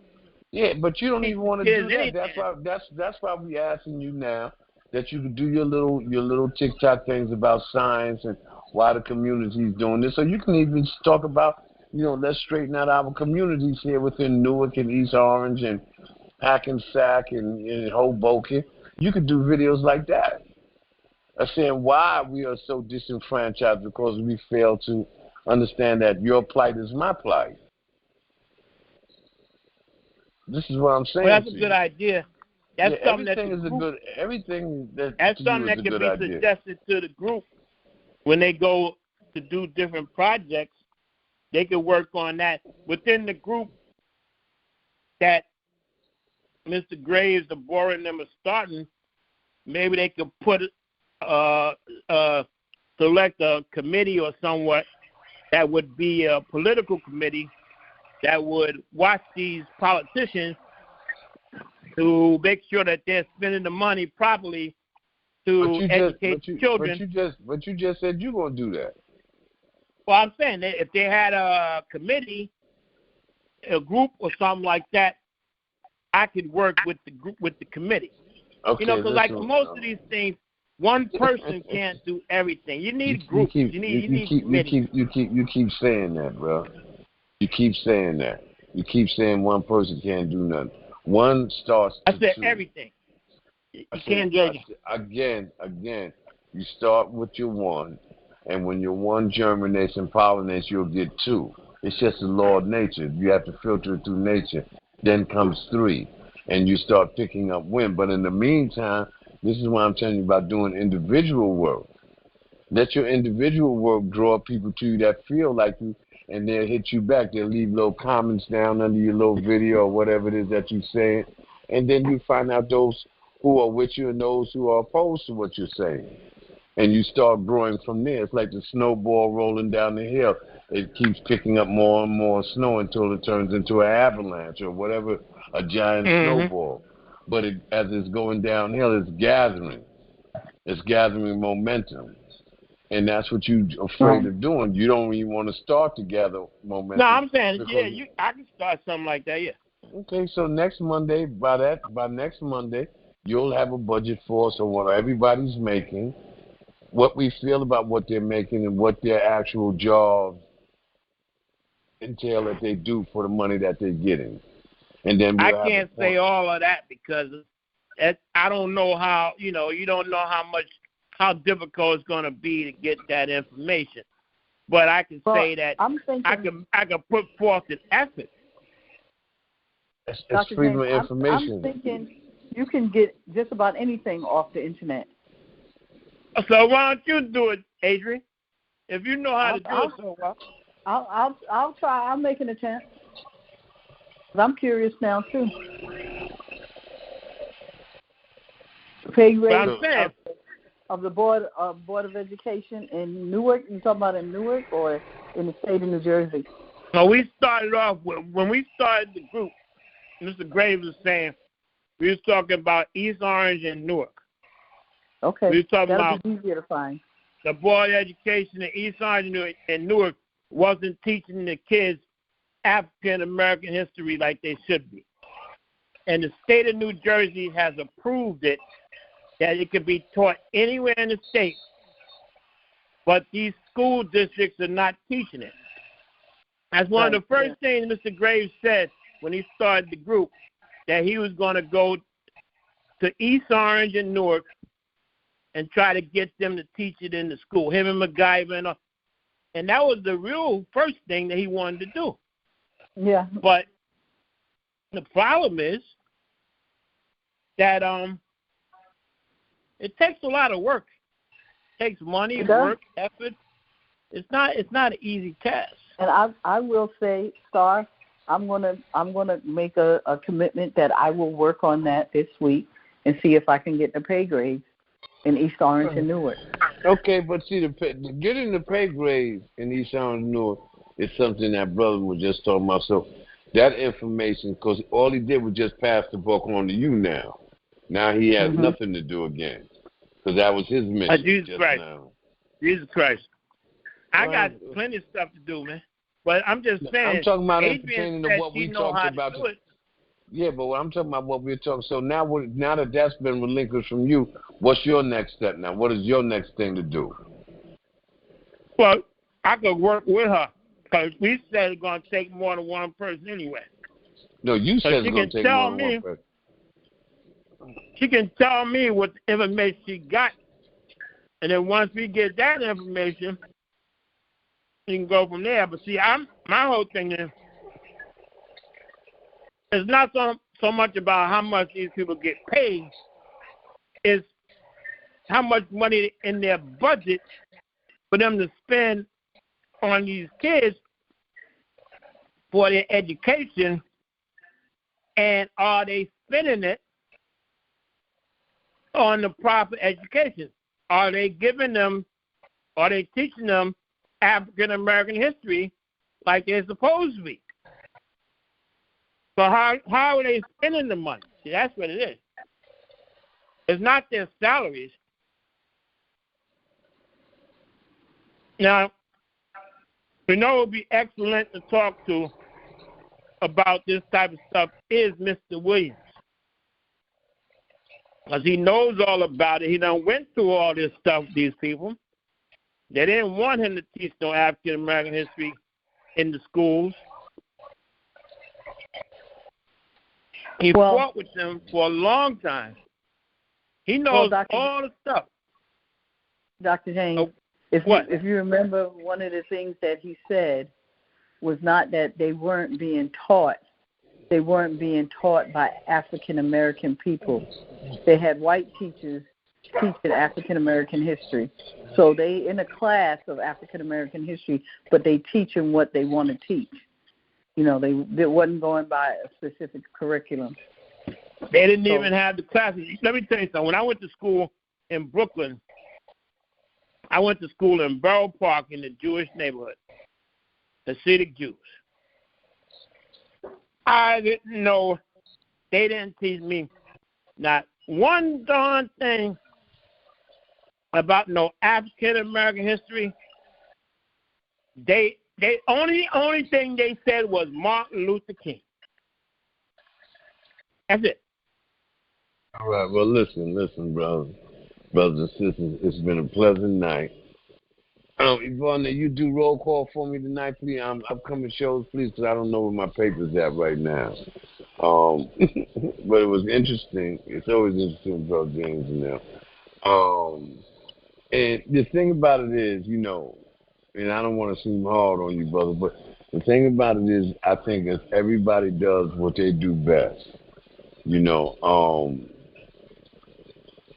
Yeah, but you don't even want to do that. That's why we're asking you now that you can do your little TikTok things about science and why the community is doing this. So you can even talk about, let's straighten out our communities here within Newark and East Orange and Hackensack and Hoboken. You could do videos like that. Saying why we are so disenfranchised because we fail to understand that your plight is my plight. This is what I'm saying. Well, that's a good idea. That's something everything is a good. Everything that's something that can be suggested to the group when they go to do different projects. They can work on that within the group that Mr. Graves, the Boer, and them are starting. Maybe they could select a committee or somewhat that would be a political committee that would watch these politicians to make sure that they're spending the money properly to educate children. But you just said you're going to do that. Well, I'm saying that if they had a committee, a group or something like that, I could work with the group, with the committee. Okay, because like most of these things, one person can't do everything. You need groups. You need committees. You keep saying that, bro. You keep saying that. You keep saying one person can't do nothing. One starts. I said everything. You can't judge. Again. You start with your one, and when your one germinates and pollinates, you'll get two. It's just the law of nature. You have to filter it through nature. Then comes three, and you start picking up wind. But in the meantime, this is why I'm telling you about doing individual work. Let your individual work draw people to you that feel like you, and they'll hit you back. They'll leave little comments down under your little video or whatever it is that you're saying. And then you find out those who are with you and those who are opposed to what you're saying. And you start growing from there. It's like the snowball rolling down the hill. It keeps picking up more and more snow until it turns into an avalanche or whatever, a giant snowball. But as it's going downhill, it's gathering. It's gathering momentum. And that's what you're afraid of doing. You don't even want to start to gather momentum. No, I'm saying, I can start something like that, yeah. Okay, so next Monday, by next Monday, you'll have a budget for so what everybody's making, what we feel about what they're making and what their actual jobs entail that they do for the money that they're getting. And then I can't say all of that because I don't know how, you don't know how difficult it's going to be to get that information. But I can say that I can put forth an effort. It's freedom of information. I'm thinking you can get just about anything off the internet. So why don't you do it, Adrian? If you know how to do it so well. I'll try. I'll make an attempt. I'm curious now too. Pay rate of the Board of Education in Newark. You talking about in Newark or in the state of New Jersey? No, we started off when we started the group. Mr. Graves was saying we was talking about East Orange and Newark. Okay, we was talking that'll about be easier to find. The Board of Education in East Orange and Newark wasn't teaching the kids African American history like they should be. And the state of New Jersey has approved it that it can be taught anywhere in the state, but these school districts are not teaching it. That's one of the first things Mr. Graves said when he started the group, that he was going to go to East Orange and Newark and try to get them to teach it in the school, him and MacGyver. And that was the real first thing that he wanted to do. Yeah. But the problem is that it takes a lot of work. It takes money, work, effort. It's not an easy task. And I will say, Star, I'm gonna make a commitment that I will work on that this week and see if I can get the pay grades in East Orange and Newark. Okay, but see, getting the pay grades in East Orange and Newark is something that brother was just talking about. So that information, because all he did was just pass the buck on to you now. Now he has nothing to do again, because that was his mission. Jesus Christ. Now. Jesus Christ. I got plenty of stuff to do, man. But I'm just saying. I'm talking about Adrian pertaining to what we talked about. Yeah, but I'm talking about what we're talking. So now that that's been relinquished from you, what's your next step now? What is your next thing to do? Well, I could work with her because we said it's going to take more than one person anyway. No, you said it's going to take more than one person. She can tell me what information she got, and then once we get that information, we can go from there. But see, my whole thing is, it's not so much about how much these people get paid. It's how much money in their budget for them to spend on these kids for their education, and are they spending it on the proper education? Are they teaching them African American history like they're supposed to be? So how are they spending the money? See, that's what it is. It's not their salaries. Now, we know it would be excellent to talk to about this type of stuff is Mr. Williams. Because he knows all about it. He done went through all this stuff with these people. They didn't want him to teach no African American history in the schools. He fought with them for a long time. He knows all the stuff. Dr. James, if you remember, one of the things that he said was not that they weren't being taught. They weren't being taught by African American people. They had white teachers teaching African American history. So they in a class of African American history, but they teach them what they want to teach. You know, they wasn't going by a specific curriculum. They didn't even have the classes. Let me tell you something. When I went to school in Brooklyn, I went to school in Borough Park in the Jewish neighborhood, Hasidic Jews. I didn't know. They didn't teach me not one darn thing about no African American history. They only thing they said was Martin Luther King. That's it. All right. Well, listen, brother. Brothers and sisters, it's been a pleasant night. Yvonne, you do roll call for me tonight, please. Upcoming shows, please, because I don't know where my paper's at right now. But it was interesting. It's always interesting with Brother James and them. And the thing about it is, you know, and I don't want to seem hard on you, brother, but the thing about it is, I think if everybody does what they do best, you know,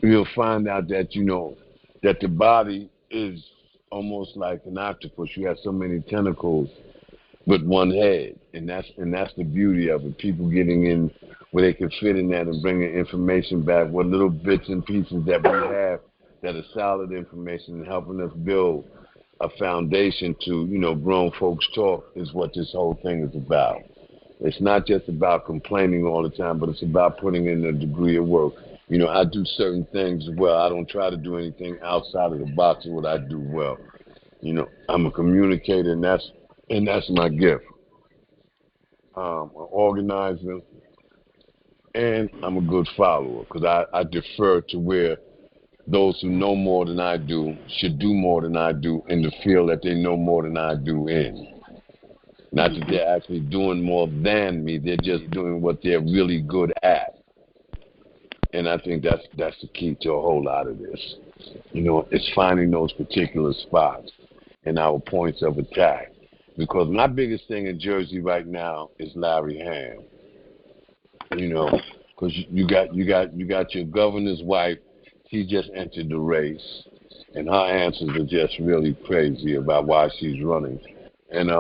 you'll find out that, you know, that the body is almost like an octopus. You have so many tentacles but one head, and that's the beauty of it. People getting in where they can fit in that and bringing information back, what little bits and pieces that we have that are solid information and helping us build a foundation to, you know, grown folks talk is what this whole thing is about. It's not just about complaining all the time, but it's about putting in a degree of work. You know, I do certain things well. I don't try to do anything outside of the box of what I do well. You know, I'm a communicator, and that's my gift. I'm an organizer, and I'm a good follower, because I defer to where those who know more than I do should do more than I do in the field that they know more than I do in. Not that they're actually doing more than me, they're just doing what they're really good at. And I think that's the key to a whole lot of this. You know, it's finding those particular spots and our points of attack. Because my biggest thing in Jersey right now is Larry Ham. You know, because you got your governor's wife. She just entered the race, and her answers are just really crazy about why she's running. And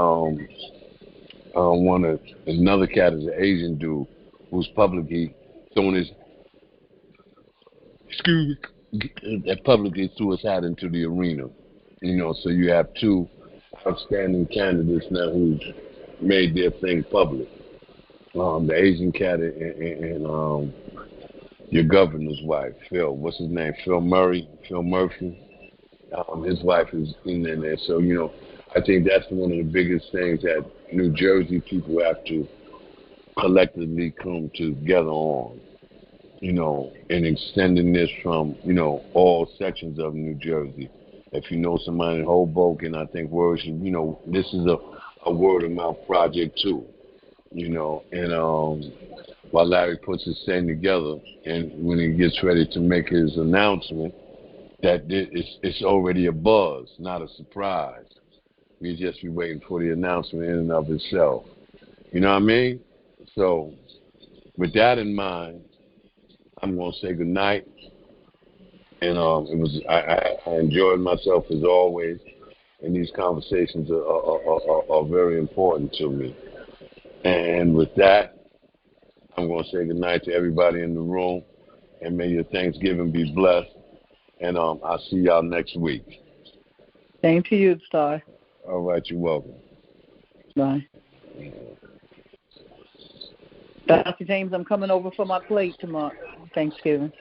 another cat is an Asian dude who's publicly throwing his that publicly threw his hat into the arena. You know, so you have two outstanding candidates now who's made their thing public. The Asian cat and your governor's wife, Phil. What's his name? Phil Murphy. His wife is in there. So, you know, I think that's one of the biggest things that New Jersey people have to collectively come together on, you know, and extending this from, you know, all sections of New Jersey. If you know somebody in Hoboken, I think words, you know, this is a word of mouth project too, you know, and while Larry puts his thing together, and when he gets ready to make his announcement, that it's already a buzz, not a surprise. We just be waiting for the announcement in and of itself. You know what I mean? So, with that in mind, I'm going to say good night. And I enjoyed myself as always, and these conversations are very important to me. And with that, I'm going to say good night to everybody in the room, and may your Thanksgiving be blessed. And I'll see y'all next week. Same to you, Star. All right, you're welcome. Bye. Dr. James, I'm coming over for my plate tomorrow, Thanksgiving.